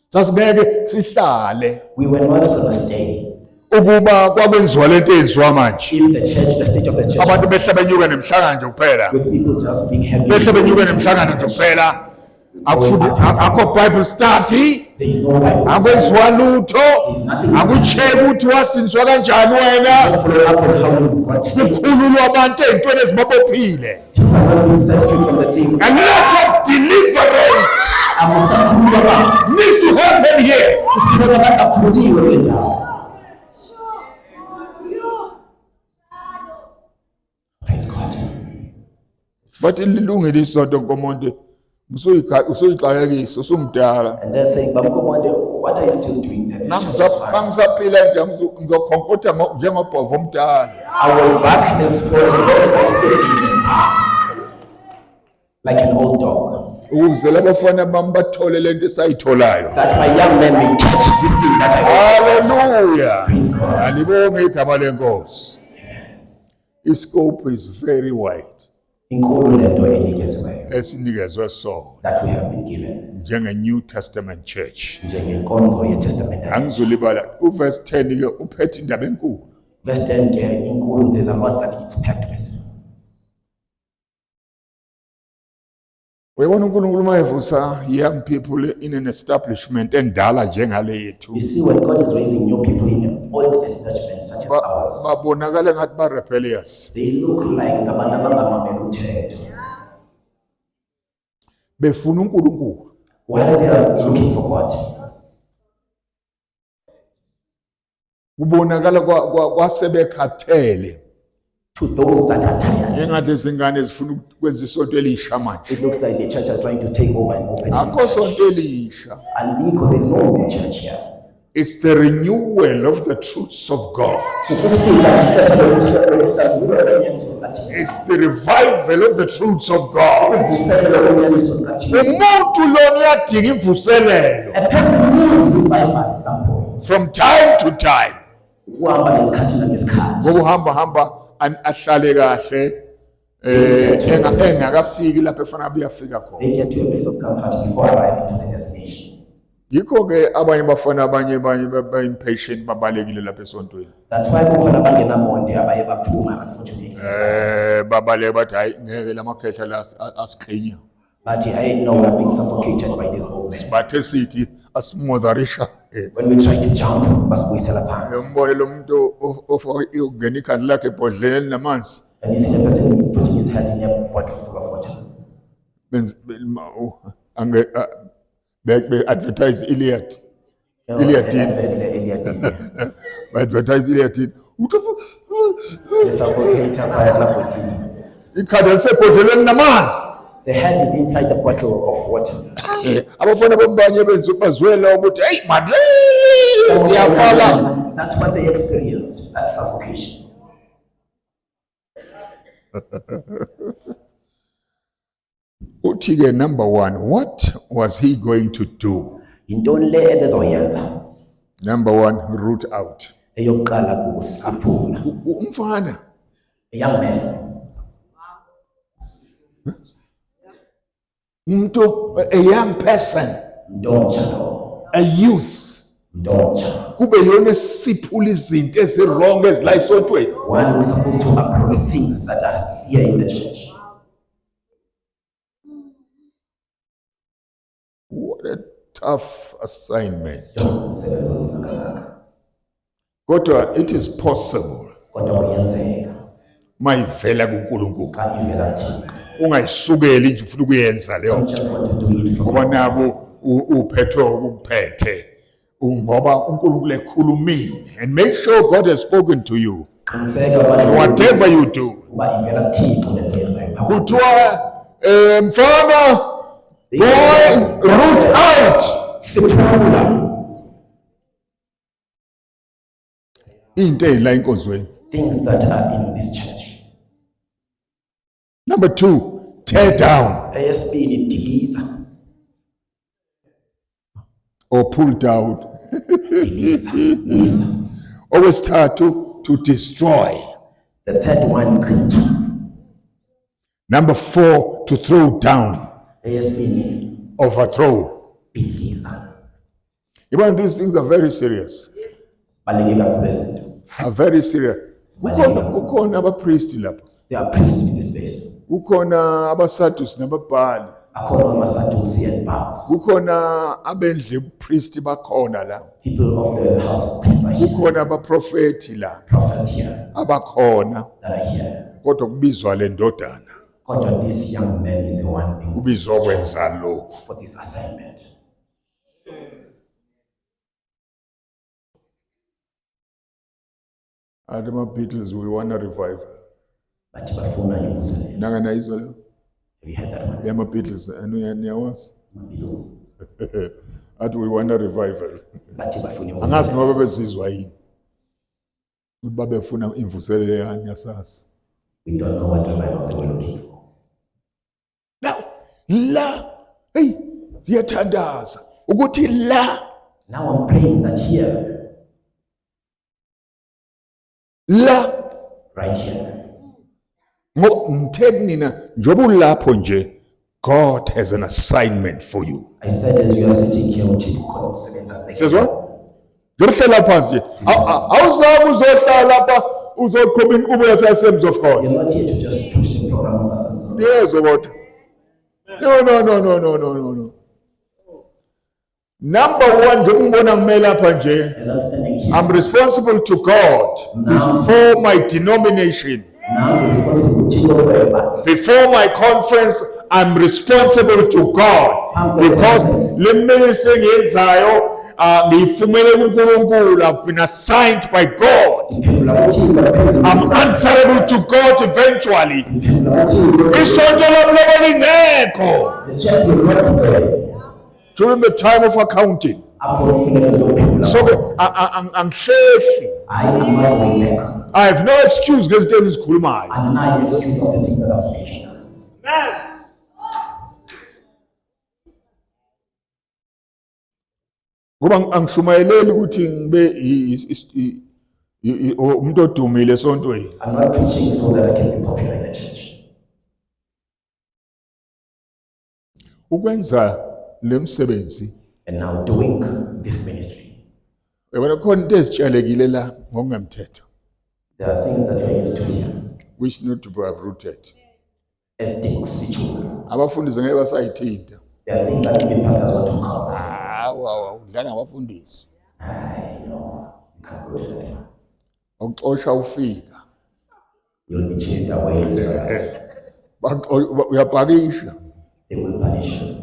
Sasibeke sihlale We were not going to stay. ukuba kwakwenziwa lento enziwa manje. If the church, the state of the church, Abantu behle benyuke nemhlangano nje kuphela. with people just being happy, Behle benyuke nemhlangano nje kuphela. Akufundi akho Bible study. there is no Bible. Akwenziwa lutho. Akucheke ukuthi wasinzwa kanjani wena. Follow up on how you got saved. Sikhululwa abantu ezintweni ezibabophile. People have been set free from the things. A lot of deliverance Amusakhululwa. needs to happen here. Kufuneka abantu akhululiwe kule ndawo. Praise God. But ililungile isonto komuntu usoyixakekisa usumdala. And they're saying, Bamkomonde, what are you still doing there? This church is fine. Mangisaphila nje ngizokhonkotha njengobhovu omdala. I will back this for as long as I still live. Like an old dog. Ukuze labafana bami bathole lento esayitholayo. That my young men may catch this thing that I was. Hallelujah. Praise God. Alibonge igama lenkosi. Iscope is very wide. Inkulu lento enikezwe Esinikezwe so that we have been given. njenge New Testament church. Njengenkonzo yeTestament. Angizolibala uverse 10 ke uphethe indaba enkulu. Verse 10 ke inkulu, there's a lot that it's packed with. Uyabona uNkulunkulu mayevusa young people in an establishment endala njengale yethu. You see, when God is raising new people in an old establishment such as ours, Babonakala ngathi ba rebellious. they look like abantu abangamameli umthetho. Befuna uNkulunkulu. While they are looking for God, Kubonakala kwasebekhathele. to those that are tired, Engathi izingane ezifuna ukwenza isonto elisha manje. it looks like the church are trying to take over and open. Akho sonto elisha. And there's no more church here. It's the renewal of the truths of God. It's the revival of the truths of God. Umuntu lona uyadinga imvuselelo A person needs revival at some point. from time to time. Ukuhamba ngesikhathi nangesikhathi. Ngokuhamba ahlale kahle engakafiki lapho efana uyafika khona. They get to a place of comfort before arriving to the destination. Yikho ke abanye bafana abanye ba-impatient babalekile lapha esontweni. That's why kukhona abangenamonde abaye baphuma, unfortunately. Babaleke bathi hayi ngeke lamakhehla la asigxinya. But I know we're being suffocated by this movement. Bathe sithi asimotharisha. When we try to jump, basibuyisela phansi. Umbone lo muntu ofake ungena ikhanda lakhe ebhodleni elinamanzi. And you see the person putting his head in a bottle full of water. They advertise Iliad. Advertise Iliad. The suffocator by Lapotini. Ikhanda lisebhodleni elinamanzi. The head is inside the bottle of water. Abafana bambanye bezwela ukuthi hey madre siyafala. That's what they experienced. That's suffocation. Uthi ke number 1, what was he going to do? Intoni le ebezoyenza? Number 1, root out. Eyokuqala kusiphula. Umfana. A young man. A young person, a youth, kube yona esiphula izinto ezirong ezila esontweni. One who is supposed to approach things that are here in the church. What a tough assignment. Kodwa it is possible. Mayivela kuNkulunkulu. Ungayisukeli nje ufuna ukuyenza leyo. Ngoba nabo uphethwe ukuphethe. Ngoba uNkulunkulu ekhulumile, and make sure God has spoken to you. Whatever you do. Kuthiwa mfana boy root out. Into eyila inkonzweni. Things that are in this church. Number 2, tear down. ASP ni diliza. Or pull down. Diliza. Okwesithathu, to destroy. The third one, creature. Number 4, to throw down. ASP ni overthrow. diliza. Even these things are very serious. Baluleke kakhulu izinto. Are very serious. Kukhona abapriest lapha. There are priests in this place. Kukhona abasaddusi nababhali. Akhona amaSaddusi and Bhals. Kukhona abendle upriest bakhona la. People of the house of priests are here. Kukhona abaprofeti la. Prophets here Abakhona. that are here. Kodwa kubizwa le ndodana. Kodwa this young man is the one being Ubizwa kwenza lokho. for this assignment. At the Beatles, we want a revival. Bathi bafuna ivuselelo. Nangana izwa lo. Have you heard that one? Yama Beatles, niyawazi. Beatles. At we want a revival. Bathi bafuna Angazi ivuselelo. ngoba bezizwa yini. Babefuna imvuselelo yani yasasi. We don't know what revival they were looking for. Now, la, hey, siyathandaza ukuthi la, Now I'm praying that here, la, right here, ngoba ngitheni nina njoba ulapho nje, God has an assignment for you. I said as you are sitting here, uThixo ukhona umsebenzi akubekele. Sezwa? Njoba hlala phansi nje. Awuzabe uzohlala lapha uzoqhubha inqubo yaseAssemblies of God. You're not here to just push the program of us. Yezwa kodwa. No. Number 1, njengoba ngibona ngimele lapha nje. As I'm standing here, I'm responsible to God before my denomination. now you're responsible to go for a battle. Before my conference, I'm responsible to God. Because le ministry ngiyenzayo ngiyifumene kuNkulunkulu. I've been assigned by God. I'm answerable to God eventually. Isonto lami loba lingekho The church will not pray. during the time of accounting. So angihlehli. I am not going back. I have no excuse ngezinto engizikhulumayo. And now you excuse of the things that I'm speaking. Ngoba angishumayeleli ukuthi ngibe umuntu odumile esontweni. I'm not preaching so that I can be popular in the church. Ukwenza le msebenzi and now doing this ministry. Yabona khona into ezitshalekile la ngokungemthetho There are things that we are used to here which need to be uprooted. as things. Abafundisi ngeke basayithinta. There are things that even pastors want to come. Hawa udlala ngabafundisi. I know. You can't go to that. Awuxosha ufika. You'll be chased away. Uyapakisha. They will punish you.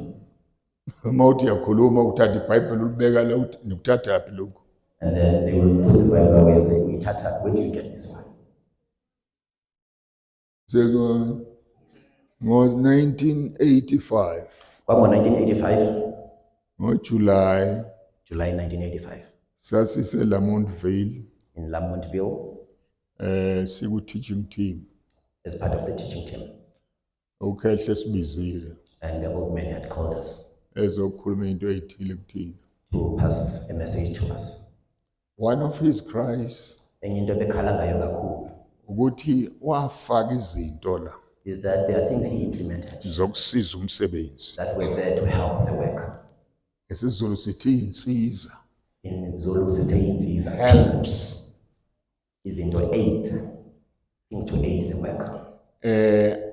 Uma uthi yakhuluma uthatha iBhayibheli ulibeka la ukuthatha phi lokho. And then they will put the Bible away and say, where do you get this one? Seko was 1985 Well, 1985, ngoJuly July 1985, sasise Lamontville in Lamontville, siku teaching team as part of the teaching team. ukhehle sibizile And the old man had called us ezokhuluma into ethile kuthina. to pass a message to us. One of his cries Enye into ebekhala ngayo kakhulu ukuthi wafaka izinto la is that there are things he implemented zokusiza umsebenzi. that were there to help the work. Isizulu sithi insiza In Zulu, sithi helps. izinto 8 things to aid the work.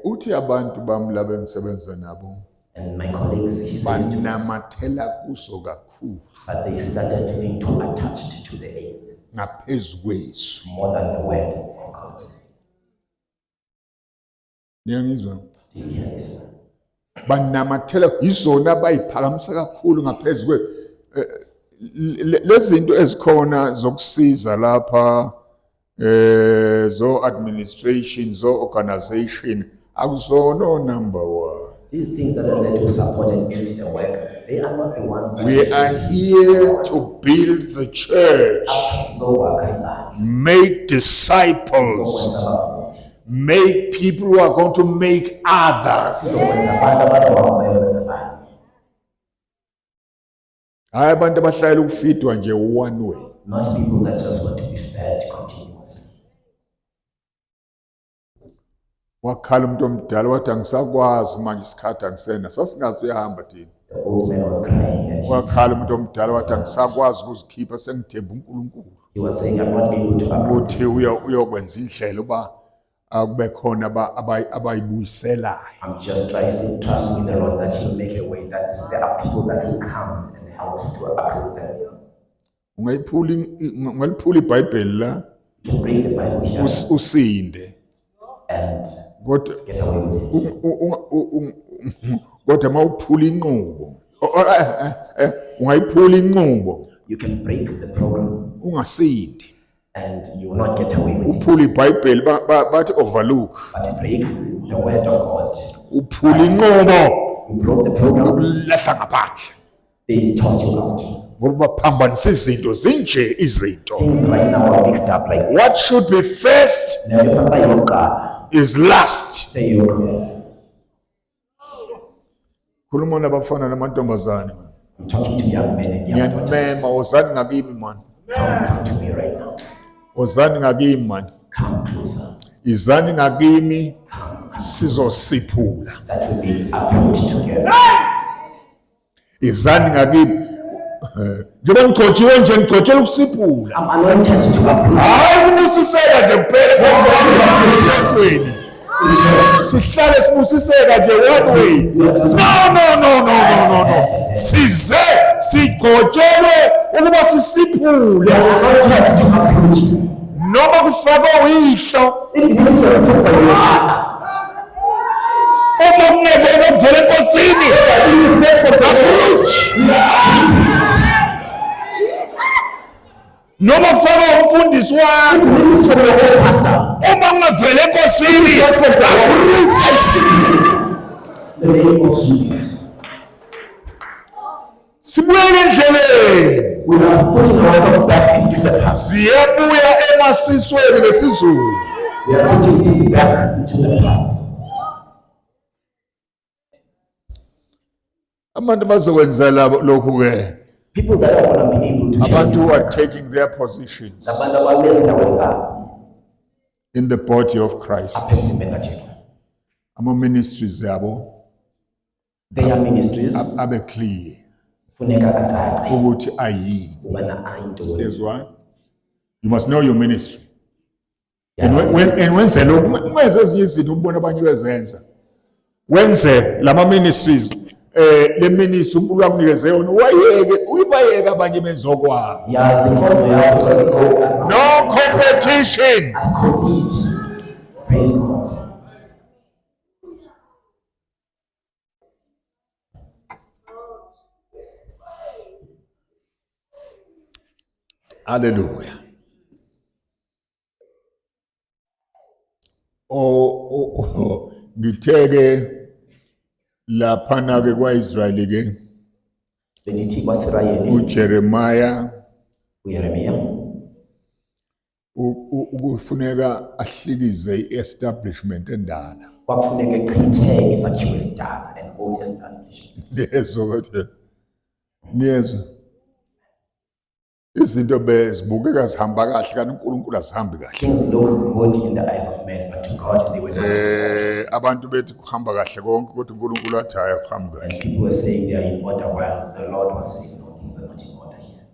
Uthi abantu bami laba engisebenza nabo And my colleagues, he says to us, banamathela kuso kakhulu but they started being too attached to the 8 ngaphezu kwesu. more than the word of God. Niyangizwa? Did you hear this? Banamathela izona abayiphakamisa kakhulu ngaphezu kwe lezi zinto ezikhona zokusiza lapha zo administration zo organization akuzona number 1. These things that are there to support and aid the work, they are not the ones that We are here to build the church, make disciples, make people who are going to make others. Hayi abantu abahlala ukufidwa nje one way. Not people that just want to be fed continuously. Wakhala umuntu omdala wathi angisakwazi manje isikhathi angisena sasingazi uyahamba thina. The old man was crying and Wakhala umuntu omdala wathi angisakwazi ukuzikhipha sengithemba uNkulunkulu. he was saying, I'm not able to uproot. Uthi uyokwenza indlela uba akube khona abayibuyiselayo. I'm just trusting in the Lord that He'll make a way, that there are people that will come and help to uproot them. Ungaliphula iBhayibheli la You can bring the Bible here usinde. and Kodwa get away with it. kodwa mawuphula inqubo. Ungayiphula inqubo You can break the program ungasindi. and you will not get away with it. Uphula iBhayibheli bathi overlook. But break the word of God. Uphula inqubo You broke the program, ulahla ngaphandle. they toss you out. Ngoba phambanisa izinto zinje izinto. Things right now are mixed up like this. What should be first Now, if I look is last. say you, Khuluma nabafana namantombazane. I'm talking to young men and young women. Ngiyanimema wozani ngakimi man. Come to me right now. Wozani ngakimi man. Come closer. Izani ngakimi sizosiphula. That will be uprooted together. Izani ngakimi. Njengoba ngigcotshiwe nje ngigcotshela ukusiphula. I'm anointed to uproot. Hayi kubusiseka nje kuphela kwamsafweni. Sihlale sibusiseka nje one way. No. Size sigcotshelwe ukuba sisiphule. I'm anointed to uproot. Noma kufakwe uyihlo. Even if you're told by your father, Uma kungeke kuvele enkosini. Noma kufakwe umfundisi wakho. this is from your own pastor. Uma kungavele enkosini. I speak in the name of Jesus. Sibuyele endleleni. We are putting ourselves back into the past. Siyabuya emasisweni lesizulu. We are putting things back into the past. Abantu bazokwenza lokhu ke. People that are going to be able to Abantu who this are taking their positions abantu abakulezi zabo in the body of Christ. apha emzimbeni kaJesu. Ama ministries yabo Their ministries abe clear. Funeka acace ukuthi ayini. ubana ayintoni. Siyezwana? You must know your ministry. And Yazi- and wenze lokhu, wenze ezinye izinto ubona abanye bezenza. Wenze lama ministries le ministry uNkulunkulu akunikeze yona uyibayeke abanye benzokwabo. yazi inkonzo yakho xa go No competition. asicompete. Praise God. Hallelujah. Ngitheke laphana ke kwaIsrael ke Bendithi kwaSirayeli uJeremiah uYeremiya ukufuneka ahlikize iestablishment endala. kwakufuneka echithe isakhiwo esidala, an old establishment. Lezo kodwa niyezwa izinto bezibukeka zihamba kahle kanti uNkulunkulu azihambi kahle. Things look good in the eyes of men, but to God they were not. Abantu bethi kuhamba kahle konke kodwa uNkulunkulu athi hayi akuhambi And kahle. people were saying they are in order while the Lord was saying no, things are not in order here.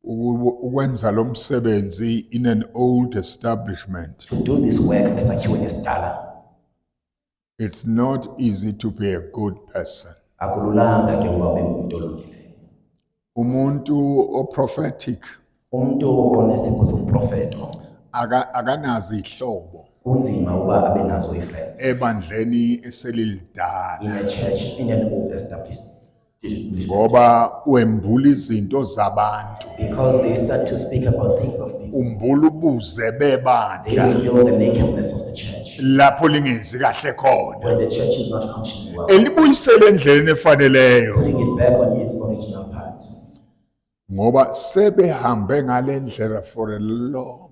Ukwenza lo msebenzi in an old establishment, To do this work esakhiweni esidala it's not easy to be a good person. akululanga ke uba ube ngumntu olungileyo. Umuntu oprophetic Umntu onesipho sobuprofeto akanazi ihlobo kunzima uba abe nazo ii-friends ebandleni eselilidala in a church, in an old established, ngoba wembula izinto zabantu, because they start to speak about things of people. umbula ubuze They bebandla reveal the nakedness of the church lapho lingenzi kahle khona, when the church is not functioning well, elibuyisele endleleni efaneleyo putting it back on its original path. ngoba sebehambe ngale ndlela for a long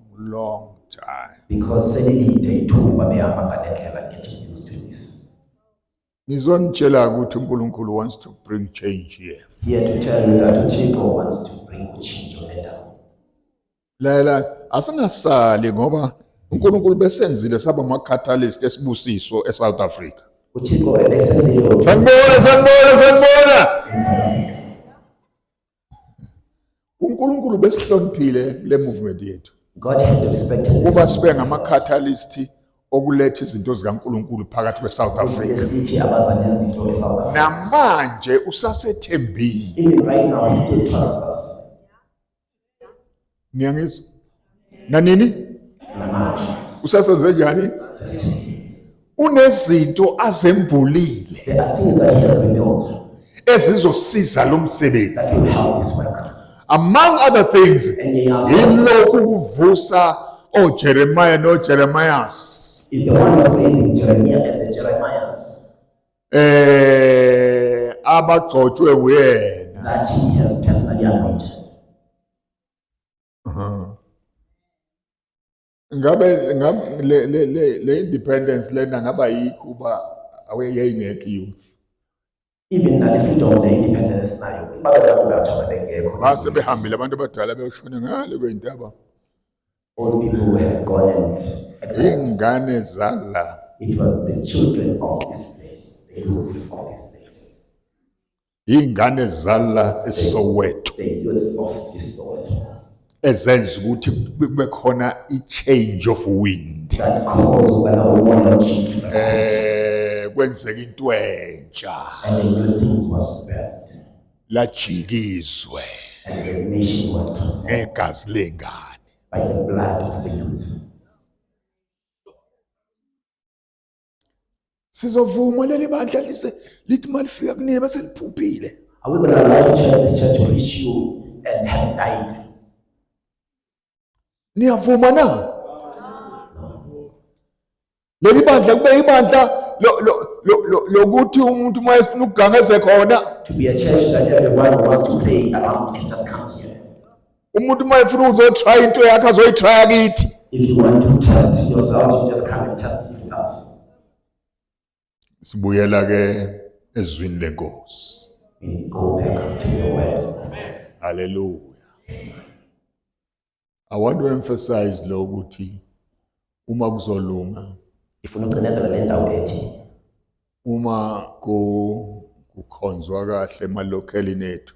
time. Because selilide ithuba behamba ngale ndlela, getting used to this. Ngizonitshela ukuthi uNkulunkulu wants to bring change here. Here to tell you that Uthixo wants to bring change on the down. Lela asingasali ngoba uNkulunkulu besenzile saba ama-catalyst esibusiso eSouth Africa. Uthixo ebesenzile Sanibona. uNkulunkulu besihloniphile le movement yethu. God had respected Kuba this. sibe ngama-catalyst okuletha izinto zikaNkulunkulu phakathi kweSouth The Africa. city abaza nezinto eSouth Africa. Namanje usasethembile. Even right now, he still trusts us. Niyangizwa? Nanini? Namanje. Usasenze njani? Unezinto azembulile There are things that he has revealed ezizosiza lo msebenzi. that will help this work. Among other things, yilokhu kuvusa Jeremiah no Jeremiahs. Is the one of raising Jeremiah and the Jeremiahs Abagcotshwe uyena. that he has personally anointed. Ngabe le independence lena ngaba yikho ba awayengekho youth. Even na the freedom the independence nayo babantu batsha bengekho. Base behambile abantu abadala beshona ngale kwentaba. All people who had gone and accepted. Ingane zala It was the children of this place, the youth of this place, ingane zala eSoweto the youth of this soil ezenza ukuthi kube khona i-change of wind. that caused umoya ojikisa Kwenzeka into entsha and the new things was birthed lajikizwe and the nation was transformed ngegazi lengane. by the blood of the youth. Sizovuma leli bandla lithi malifika kunini bese liphuphile. Are we going to allow this church to reach you and have died? Niyavuma na? Leli bandla kube ibandla lokuthi umuntu uma efuna ukugangeze khona, To be a church that everyone who wants to play around can just come here. umuntu uma efuna ukuzotry into yakhe azoyitry kithi. If you want to test yourself, you just come and test it with us. Sibuyela ke ezwini lenkosi. We go back to the word. Hallelujah. I want to emphasize lo ukuthi uma kuzolunga, Ifuna ucinezela le ndawo ethi uma kukhonzwa kahle emalokhelini ethu,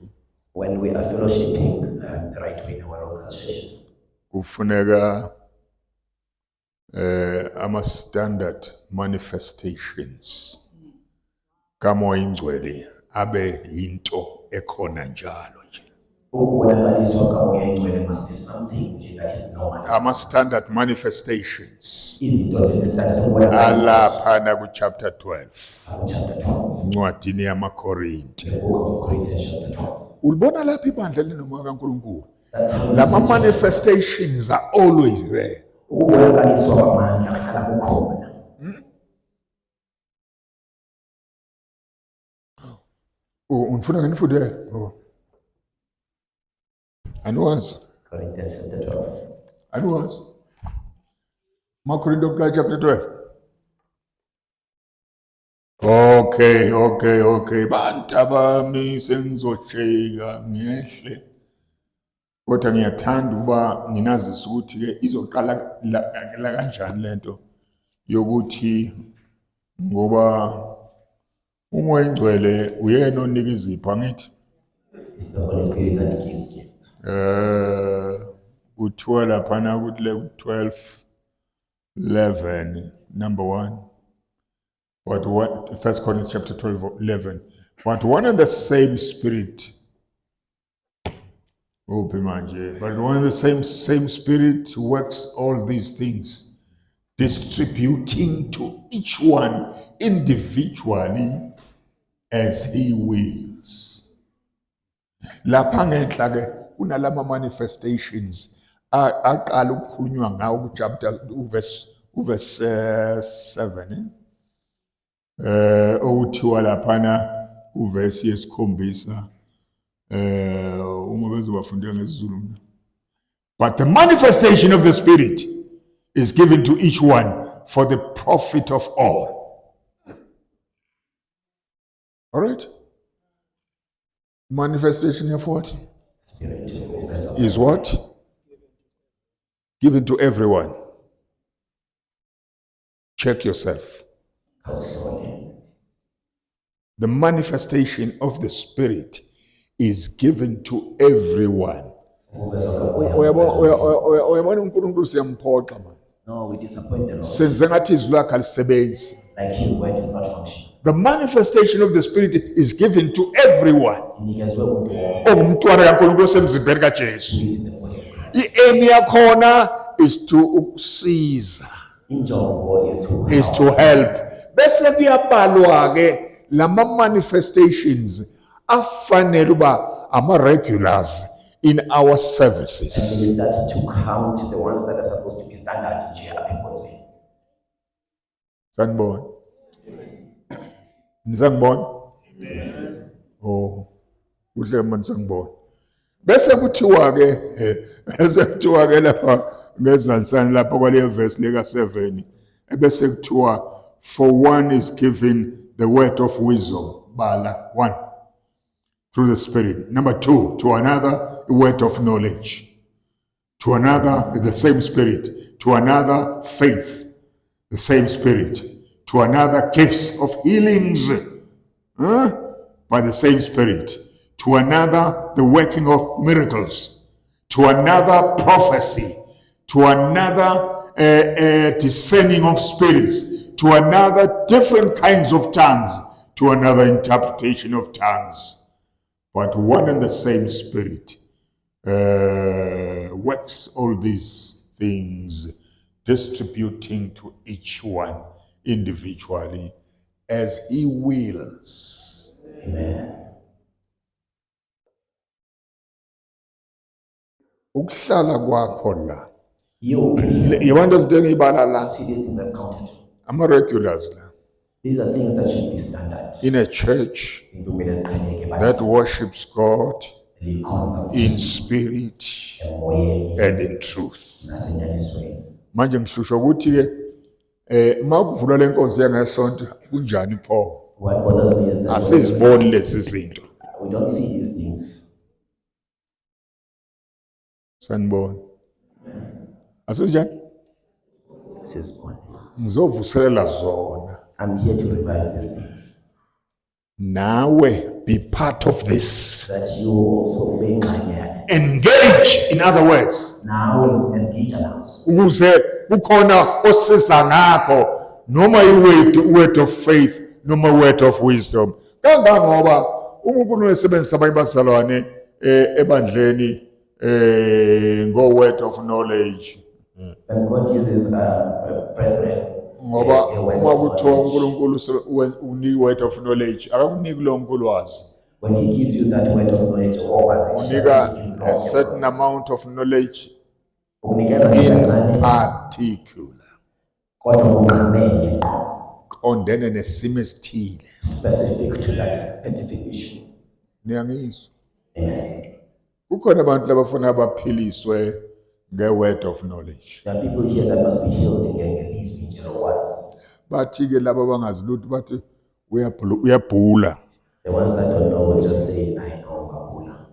When we are fellowshipping the right way in our local churches, kufuneka ama-standard manifestations kamoya ingcwele abe yinto ekhona njalo nje. ukubonakaliswa kamoya ingcwele must be something nje that is normal. Ama-standard manifestations Izinto ezistandard ukubonakaliswa alaphana ku-chapter 12 chapter 12, encwadini yamakorinti. the book of Corinthians chapter 12. Ulibona lapha ibandla linomoya kaNkulunkulu. That's how Lama manifestations are always there. ukubonakaliswa kwamandla kuhlala kukhona. Unifuna nginifundele? Aniwazi? Corinthians chapter 12. Aniwazi? Makorinto okuqala chapter 12. Okay. Bantu bami sengizosheka ngehle. Kodwa ngiyathanda ukuba nginazise ukuthi ke izoqala la kanjani lento yokuthi ngoba umoya ingcwele uyena onika izipho angithi. It's the Holy Spirit that gives gifts. Kuthiwa laphana ukuthi le 12:11 number 1. But what 1 Corinthians chapter 12:11. But one and the same Spirit. But one and the same Spirit works all these things, distributing to each one individually as he wills. Lapha ngenhla ke kunalama manifestations aqala ukukhulunywa ngawo ku chapter verse 7 okuthiwa laphana kuverse yesikhombisa uma bezobafundela ngesizulu mina. But the manifestation of the Spirit is given to each one for the profit of all. All right? Manifestation of what? Is what? Given to everyone. Check yourself. The manifestation of the Spirit is given to everyone. Uyabona uNkulunkulu siyamphoxa man. No, we disappoint the Lord. Senze ngathi izwi lakhe alisebenzi. Like his word is not functioning. The manifestation of the Spirit is given to everyone. Inikezwe umuntu wonke Ongumntwana kaNkulunkulu osemzimbeni kaJesu. who is in the body of Christ. I-aim yakhona is to ukusiza, Injongo is to help. Bese kuyabalwa ke lama manifestations afanele uba ama-regulars in our services. we start to count the ones that are supposed to be standard nje apha enkonzweni. Sanibona? Nisangibona? Oh, kuhle manje sangibona. Bese kuthiwa ke lapha ngezansi lapha kwale verse leka 7 ebese kuthiwa for one is given the word of wisdom, bala 1, through the Spirit. Number 2, to another a word of knowledge, to another the same Spirit, to another faith, the same Spirit, to another gifts of healings by the same Spirit, to another the working of miracles, to another prophecy, to another discerning of spirits, to another different kinds of tongues, to another interpretation of tongues. But one and the same Spirit works all these things, distributing to each one individually as he wills. Amen. Ukuhlala kwakho la. You Yabona izinto engiyibala la, see these things I've counted. ama-regulars la. These are things that should be standard. In a church Izinto kumele ziqheleke that worships God likhonza in spirit emoyeni and in truth. nasenyanisweni. Manje ngihlusha ukuthi ke makuvula lenkonzo yangesonto kunjani pho? What bothers me is that Asiziboni lezi zinto. we don't see these things. Sanibona. Asinjani? This is one. Ngizovuselela zona. I'm here to revive these things. Nawe be part of this. that you also ube ingxenye yale. Engage, in other words, Nawe engage nazo. ukuze kukhona osiza ngakho noma i-word of faith noma i-word of wisdom. Kangangoba uNkulunkulu uyasebenzisa abanye bazalwane ebandleni ngo-word of knowledge. When God uses brethren, Ngoba a word uma of kuthiwa knowledge. uNkulunkulu unika word of knowledge akakuniki lo ulwazi, When he gives you that word of knowledge, unika a certain amount of knowledge ukunikeza in kancane, particular kodwa ungqamele ngqo, ondene nesimo esithile. specific to that specific issue. Niyangizwa? Amen. Kukhona abantu labafuna baphiliswe nge-word of knowledge. There are people here that must be healed ngelizwi nje lokwazi. Bathi ke laba abangazi lutho bathi uyabhula. The ones that don't know will just say, I know Babula.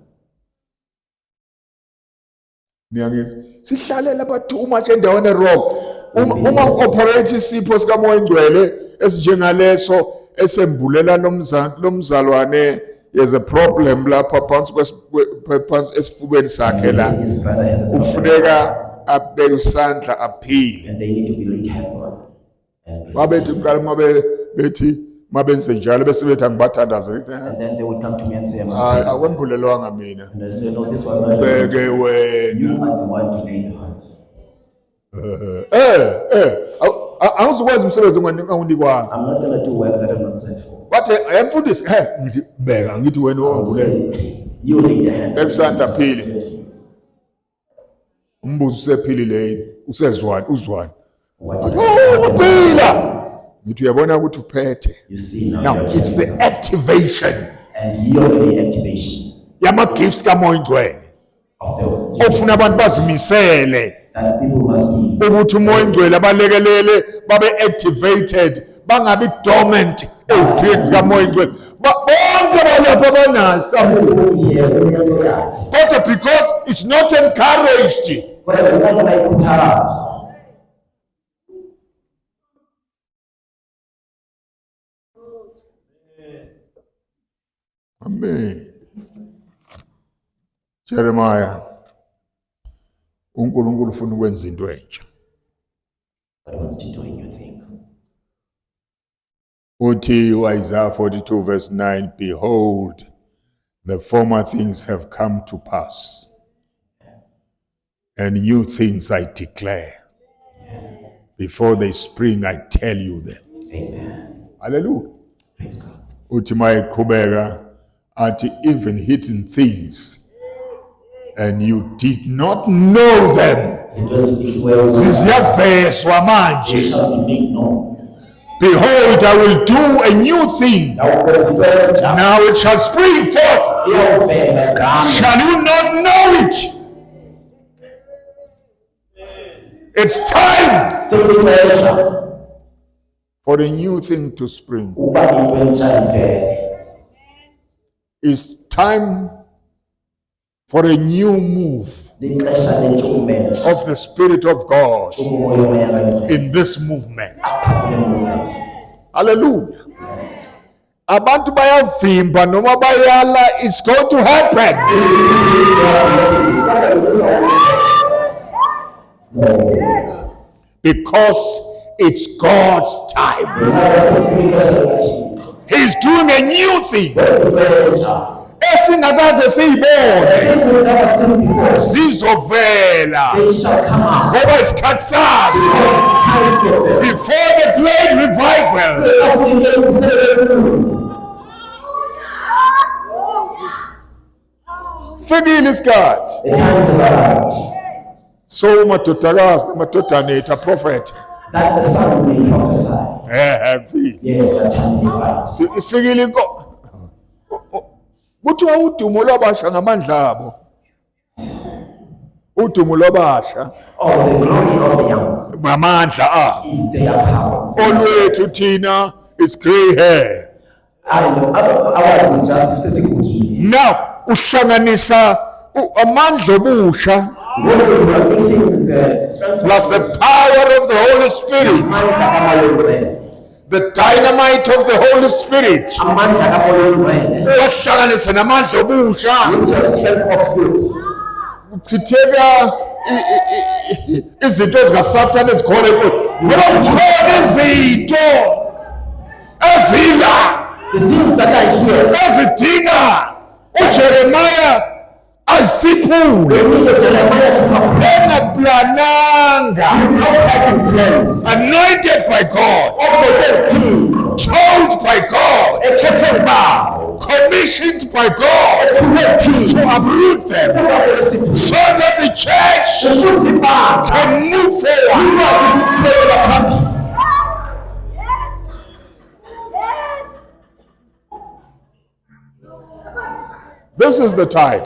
Niyangizwa? Sihlalela bathi uma nje endaweni wrong. Uma operate isipho sikamoya engcwele esinjengaleso esembulela lomzalwane, there's a problem lapha phansi esifubeni sakhe la. His brother has a problem, Kufuneka abeke isandla aphile. and they need to be laid hands on. And Babethi uqala bethi mabenze njalo bese bethi angibathandaze. then they would come to me and say, I must Hayi pray. akwembulelwanga mina. And I say, no, this was not your Beke You wena. are the one to lay your hands. Awuzukwenza umsebenzi ongawunikwanga. I'm not going to do work that I'm not sent for. Bathi ayamfundisi ngithi beka ngithi wena I'll owambulela. say, you lay your hand. Ekusanda phile. Umbuzo usephilile usezwani uzwani. What did I Uphila. Ngithi uyabona ukuthi uphethe. You see now, Now you're it's the just- activation and you're the activation yama gifts kamoya engcwele of the ofuna abantu bazimisele that people must be. ukuthi umoya engcwele abalekelele babe activated bangabi dormant ey'phini zikamoya engcwele bonke balapha banaso Here, kwento yakhe. kodwa because it's not encouraged. Kodwa ngicela bayikhuthazwa. Amen. Jeremiah, uNkulunkulu ufuna ukwenza into entsha. God wants to do a new thing. Uthi Isaiah 42 verse 9, behold, the former things have come to pass, and new things I declare. Before they spring, I tell you them. Amen. Hallelujah. Praise God. Uthi mayiqhubeka athi even hidden things, and you did not know them. Ziyavezwa They manje. shall be made known. Behold, I will do a new thing. Now it shall spring forth. Shall you not know it? It's time for a new thing to spring. It's time for a new move of the Spirit of God in this movement. Hallelujah. Abantu bayavimba noma bayala, it's going to happen. Because it's God's time. He's doing a new thing. Esingakaze siyibone zizovela ngoba isikhathi sazo before the great revival. Fikile isikhathi. So umadodakazi namadodana ethu prophet That the sons may prophesy. kufile. Yeah, that time is right. Ifikile inko kuthiwa udumo lwabasha ngamandla abo. Udumo lwabasha Oh, the glory of the young ngamandla abo. is their powers. Olwethu thina it's grey hair. I know ours is just sesigugile. Now uhlanganisa amandla obusha When we are mixing the strength plus the power of the Holy Spirit. of the dynamite of the Holy Spirit amandla kamoya oyingcwele wahlanganise namandla obusha with your strength of youth. kuchitheka izinto ezikaSathane ezikhona ngoba kukhona izinto ezila The things that are here, ezidinga uJeremiah asiphule they need Jeremiah to approve engaplananga, without having plans. anointed by God, told by God, commissioned by God to uproot them so that the church can move forward. This is the time.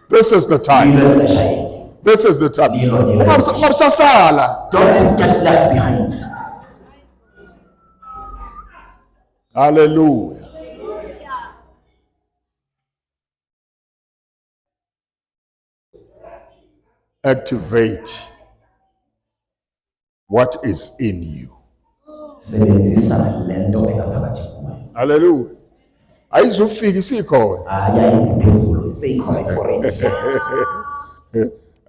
This is the time. This is the time. Ungabusasala. Don't get left behind. Hallelujah. Activate what is in you. Sebenzisa lento engaphakathi kuwe. Hallelujah. Ayizufika isikhona. Ayayiziphezulu seyikhona already.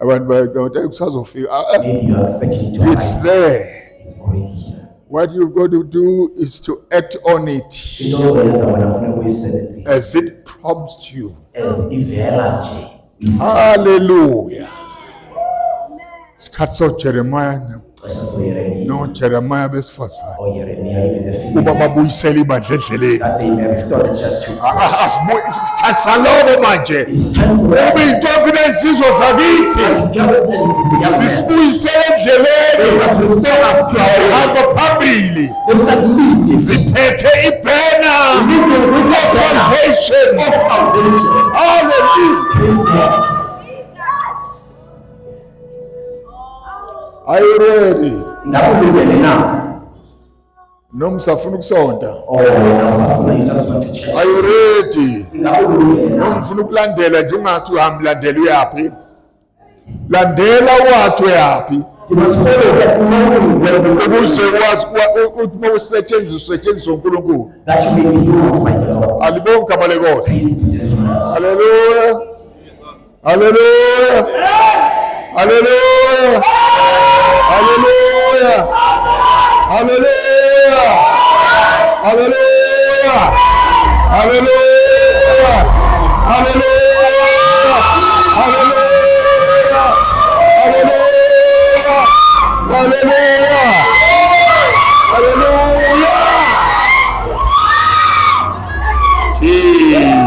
Abantu bayaqonda kusazofika. Maybe you are expecting to It's arrive. there. It's already here. What you've got to do is to act on it Into ozoyenza wena kufuneka uyisebenzise as it prompts you. as ivela nje. Hallelujah. Isikhathi soJeremiah Ixesha soYeremiya noJeremiah besifazane oYeremiya even the kuba female babuyisele ibandla endleleni. that they may restore the church to Isikhathi salobo manje it's time for us ube intombi nezizwe zakithi to gather them into the young men. sisibuyisele They endleleni, must restore us to our way. sihamba phambili They must lead us. ziphethe ibhena Leading with the salvation. of salvation. Hallelujah. Praise God. Are you ready? Ngakulungele na? Noma usafuna ukusonda? Oh, wena usafuna you just want to check. Are you ready? Ngakulungele na? Noma ufuna ukulandela nje ungathi uhamba landela uyapi? Landela wathi uyapi? You must follow that woman Ukuze wazi ukuthi usetshenziswa uNkulunkulu. that you may be used by the Lord. Alibonke igama lenkosi. Praise be to the Lord. Hallelujah. Hallelujah. Hallelujah. Hallelujah. Hallelujah. Hallelujah. Hallelujah. Hallelujah. Hallelujah. Hallelujah. Hallelujah. Hallelujah. Jesus.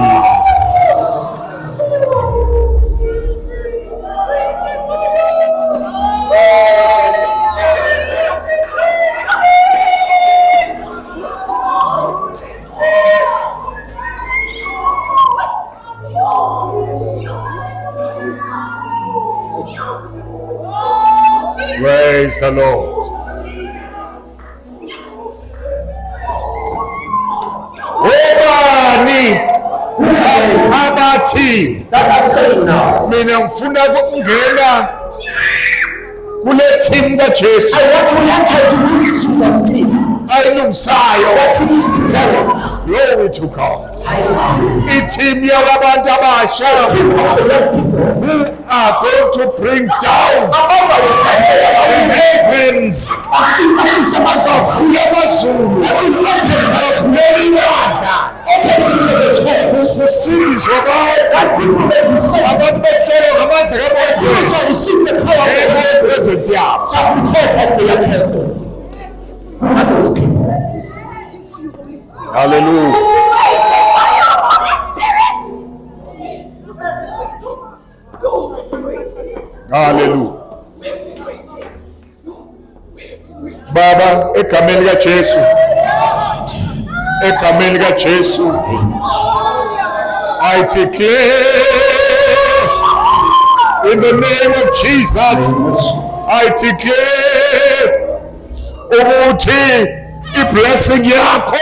Praise the Lord. Obani abathi That I say now, mina ngifuna ukungena kule team kaJesu I want to enter to this Jesus team ayilungisayo. that he is preparing. Glory to God. I I-team yabantu abasha team of the young people. who are going to bring down Above ourselves, the heavens. Avule amazulu. Avulele ibandla. Kusindiswe abantu behlelwe ngamandla kaMoya ngepresence yabo. just because of their presence. Who are those people? Hallelujah. Hallelujah. Baba, egameni kaJesu. Egameni kaJesu. I declare in the name of Jesus, I declare ukuthi i-blessing yakho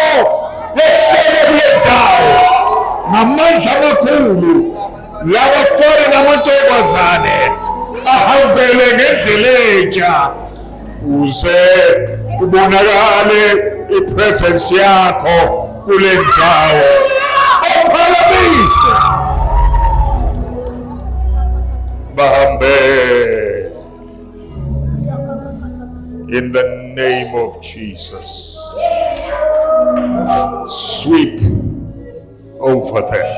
yehlele kule ndawo ngamandla amakhulu labafana namantombazane ahambele ngendlela entsha uze Kubonakale ipresence yakho kule ndawo. Uphalamise. Bahambe. In the name of Jesus. Sweep over them.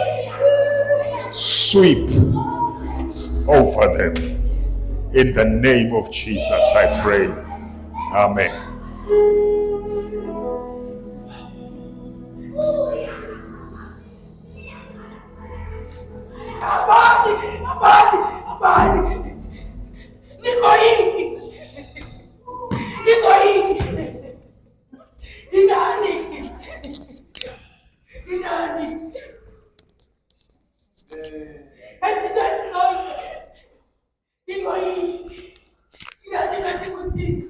Sweep over them. In the name of Jesus, I pray. Amen. Habari. Niko hiki. Ni nani? Niko hiki. Katika siku nzima.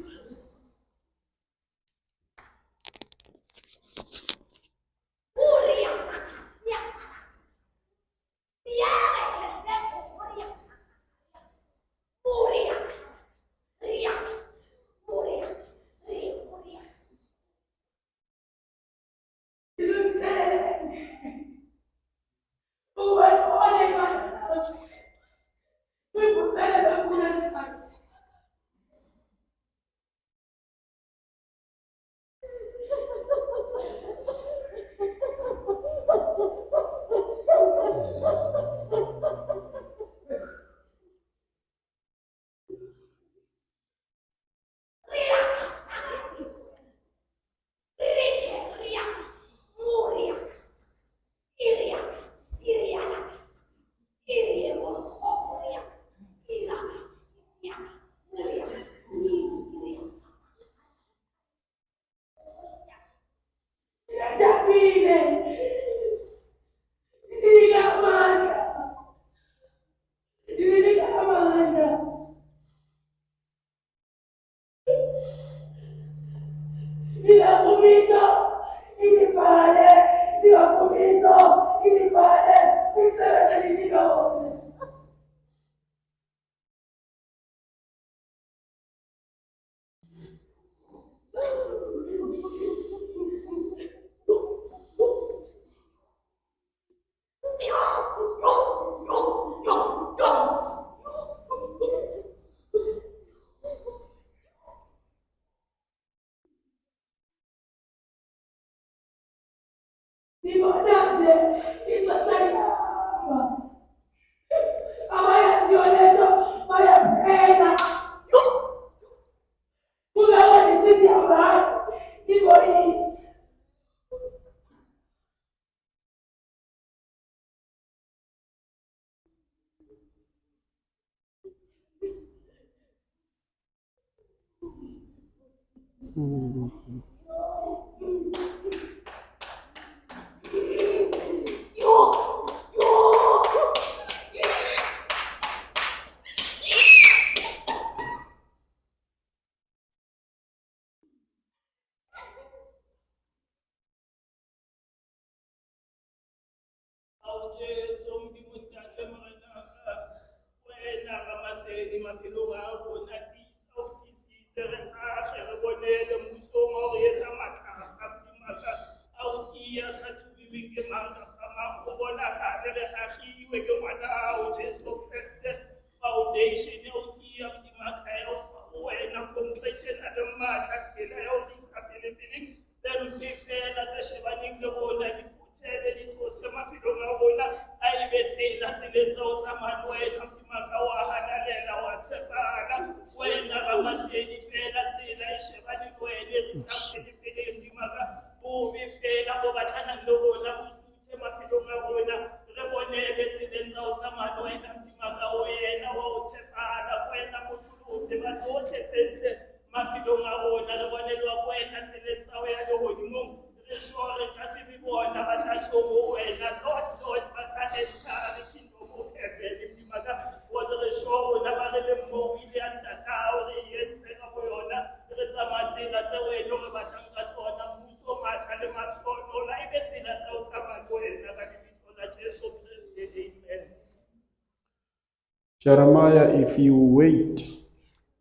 Jeremiah, if you wait,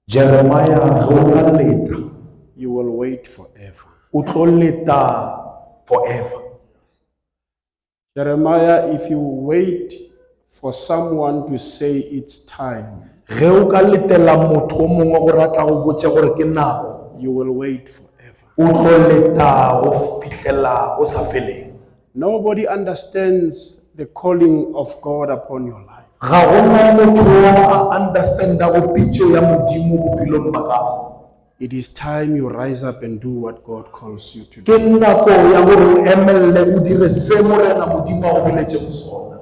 Jeremiah, hold on later. you will wait forever. o tlo leta forever. Jeremiah, if you wait for someone to say it's time, Ge o ka letela motho o mongwe gore a tla go botse gore ke nako, you will wait forever. o tlo leta go fihlela o sa feleng. Nobody understands the calling of God upon your life. Ga gona motho a understanda go pitšo ya modimo bophelong ba gago. It is time you rise up and do what God calls you to do. Ke nako ya gore o emelele o dire se morena modimo a go biletseng sona.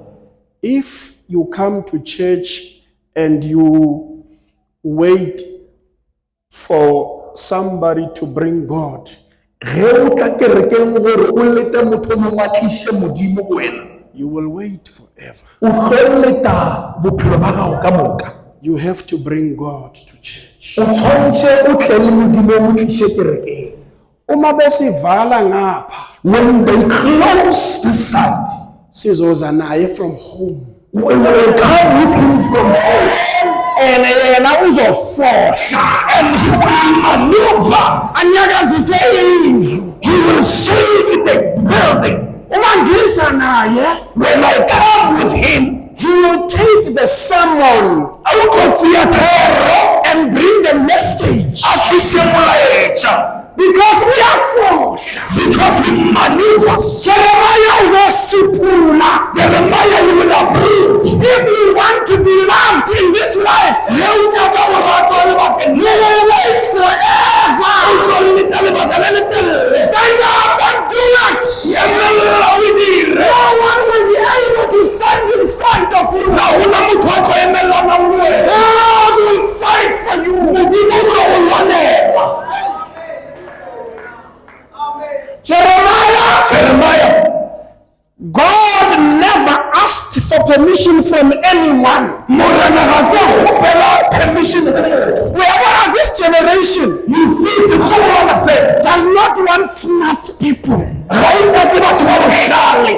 If you come to church and you wait for somebody to bring God, Ge o tla kerekeng gore o lete motho mongwe a tliše modimo go wena, you will wait forever. o tlo leta bophelo ba gago ka moka. You have to bring God to church. O tshwantse o tle le modimo o mo tliše kerekeng. Uma besivala ngapha, When they close this side, sizoza naye from home. we will come with him from home. And yena uzofohla And he will maneuver. anyakazise indlu. He will shake the building. Uma ngisa naye, When I come with him, he will take the sermon Theater, and bring the message. because we are forced, because he maneuvers. Jeremiah uzosipula. Jeremiah, you will approve. If you want to be loved in this life, You will wait forever. stand up and do it. No one will be able to stand in front of you. God will fight for you. Jeremiah, God never asked for permission from anyone. Wherever this generation does not want smart people.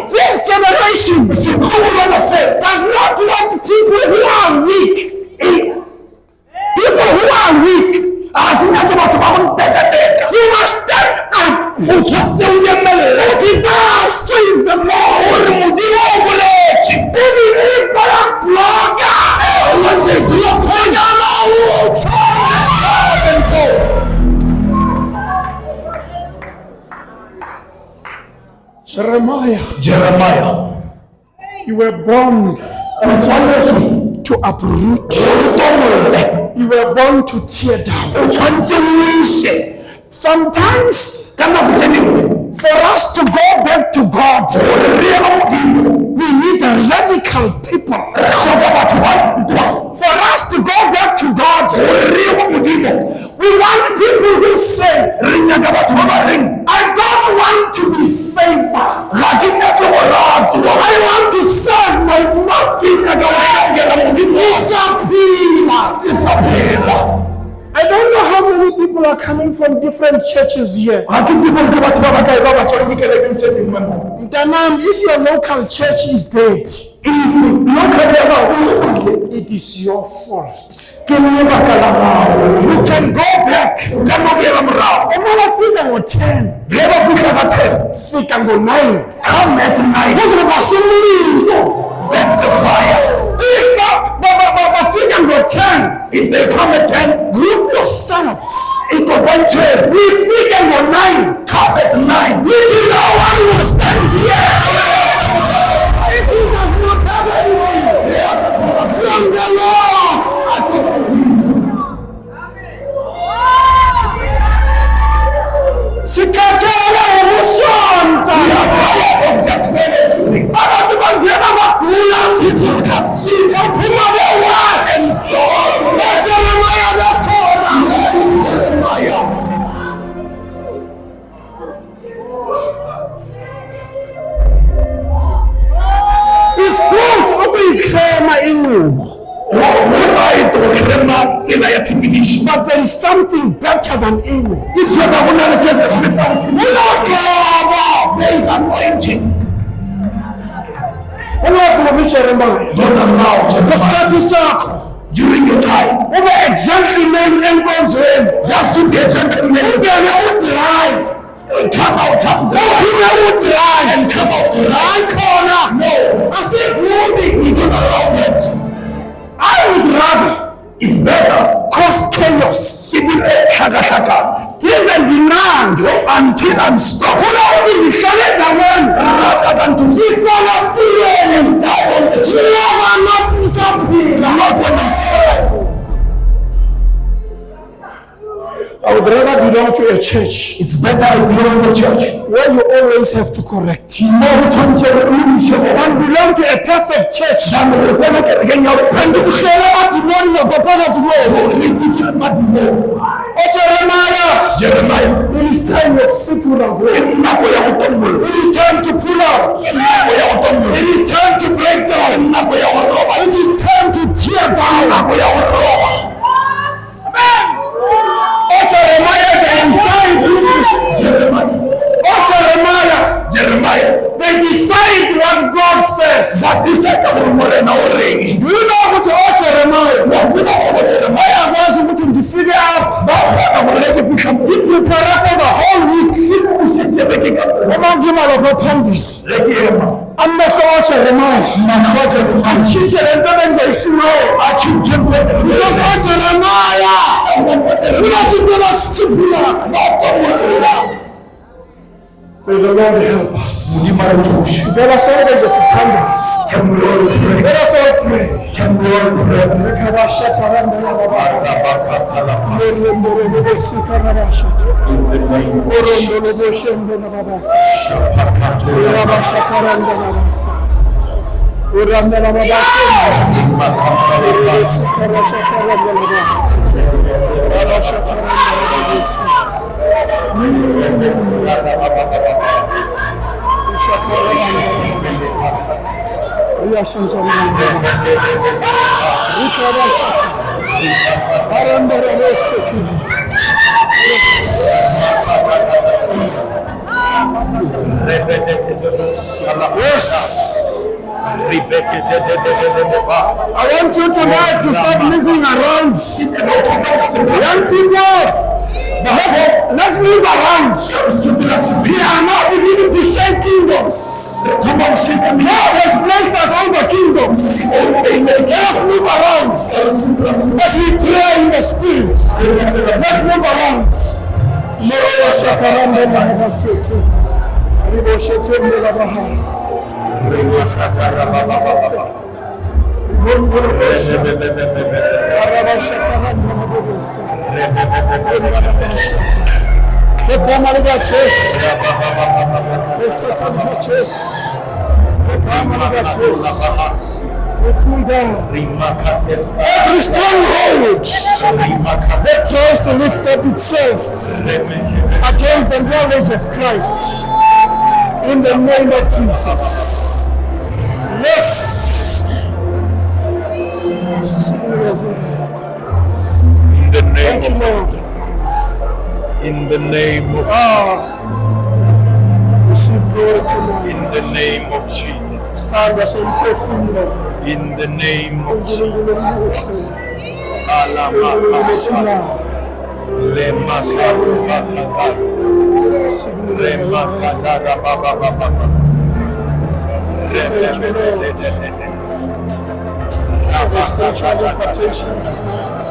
This generation does not want people who are weak. People who are weak. You must stand up. Thus says the Lord. Even if they are blogger, when they block Jeremiah, you were born to uproot. You were born to tear down. Sometimes, for us to go back to God, we need radical people. For us to go back to God, we want people who say, I don't want to be favored. I want to serve my master. Disappear. I don't know how many people are coming from different churches here. Mtanam, if your local church is dead, it is your fault. You can go back. Umala fika ngo-10. Fika ngo-9. Come at night. Let the fire. Bafika ngo-10. If they come at 10, Group yourselves. we Fika ngo-9. come at 9. Little no one will stand here. If he does not have anyone from the Lord. Sikatela ubusonta. Of just fellowship. Abantu bangena bagula. People can see them. Baphuma bewasi. Jeremiah bakhona. Jeremiah. It's good ukuyiklema inqubo. But there is something better than inqubo. There is anointing. Ungavuka Jeremiah. Don't allow Ngesikhathi sakho. during your time. Ube a gentleman enkonzweni. Just to be a gentleman. Ungene udry. Come out, come down. Ungene udry and come out. Hayi khona. No. Asivumi. We don't allow that. I would rather, it's better, cause chaos. Dize ndinando until I'm stopped. Funa ukuthi ndihlale endaweni rather than to sihlala sipileni ndawo ndichiyeka nathi usaphila not when I'm alive. I would rather belong to a church. It's better I belong to a church where you always have to correct. Than belong to a perfect church. Jeremiah, it is time to pull out. It is time to pull out. It is time to break down. It is time to tear down. Amen. Jeremiah, they decide what God says. Do you know what Jeremiah was to figure out? Be prepared for the whole week. I'm not going Jeremiah. I'm teaching and because Jeremiah, may the Lord help us. Let us all just stand us. Can we all pray? Let us all pray. Can we all pray? In the name of Jesus. I want you tonight to start moving around. Young people, let's move around. We are now beginning to shake kingdoms. God has placed us over kingdoms. Let us move around. As we pray in the spirit, let's move around. We pull down every stronghold that tries to lift up itself against the knowledge of Christ. In the name of Jesus. Yes. In the name of Jesus. In the name of Jesus. Receive glory tonight. In the name of Jesus. Stand us and pray for you. In the name of Jesus. Spiritual impartation tonight.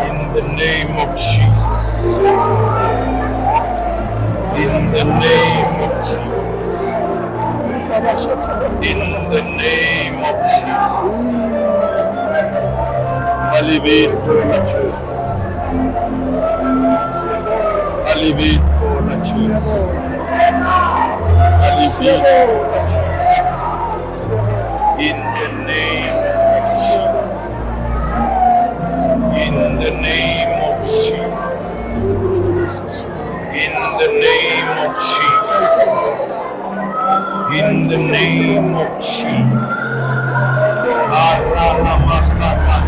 In the name of Jesus. In the name of Jesus. In the name of Jesus. Elevate Alibitso la Jesus. Alibitso la Jesus. In the name of Jesus. In the name of Jesus. In the name of Jesus. In the name of Jesus. Aralamakata.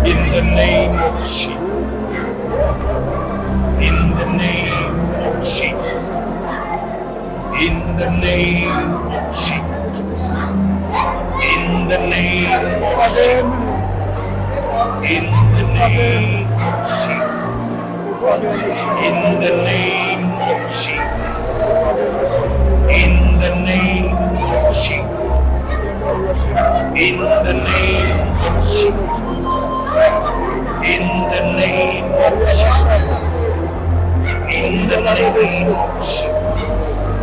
In the name of Jesus. In the name of Jesus. In the name of Jesus. In the name of Jesus. In the name of Jesus. In the name of Jesus. In the name of Jesus. In the name of Jesus. In the name of Jesus. In the name of Jesus. In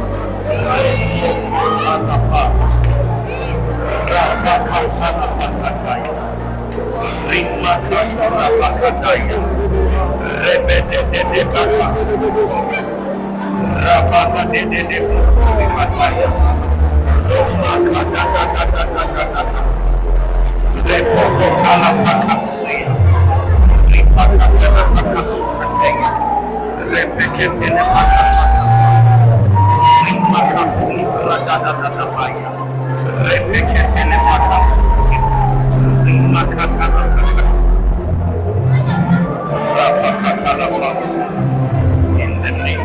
the name of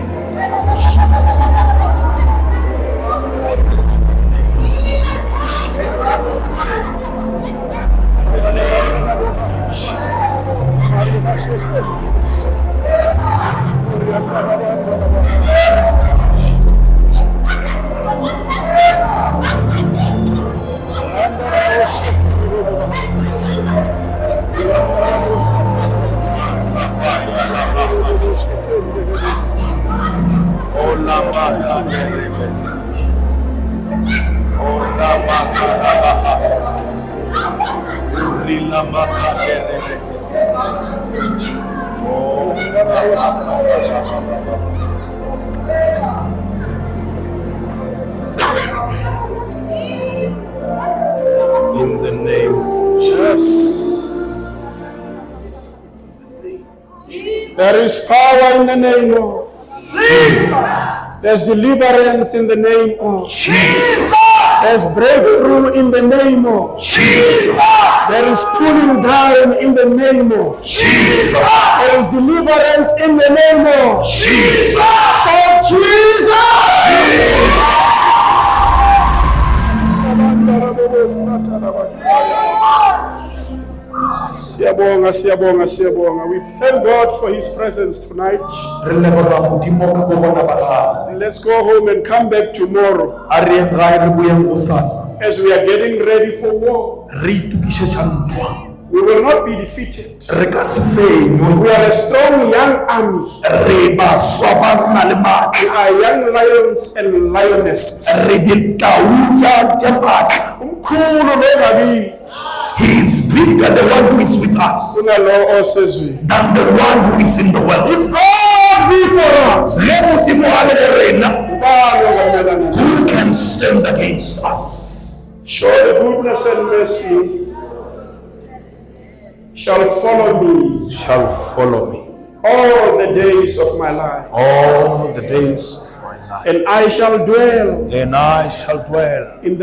in the name of Jesus. There is power in the name of Jesus. There's deliverance in the name of Jesus. There's breakthrough in the name of Jesus. There is pulling down in the name of Jesus. There is deliverance in the name of Jesus. So Jesus. Siyabonga, siyabonga, siyabonga. We thank God for His presence tonight. Re leboga Modimo ka go bona ba gago. Let's go home and come back tomorrow A re gae re boeng go sasa. as we are getting ready for war. Re itukišetša ntwa. We will not be defeated. Re ka se fenywe. We are a strong young army. Re baswa ba re na le maatla. We are young lions and lionesses. Re ditau tša maatla. Umkhulu lo ngakithi He is bigger, the one who is with us, kunalo osezweni. than the one who is in the world. If God be for us, Le Modimo a le rena, ubani ongamelana naye? who can stand against us? Surely goodness and mercy shall follow me Shall follow me all the days of my life, all the days of my life, and I shall dwell and I shall dwell in the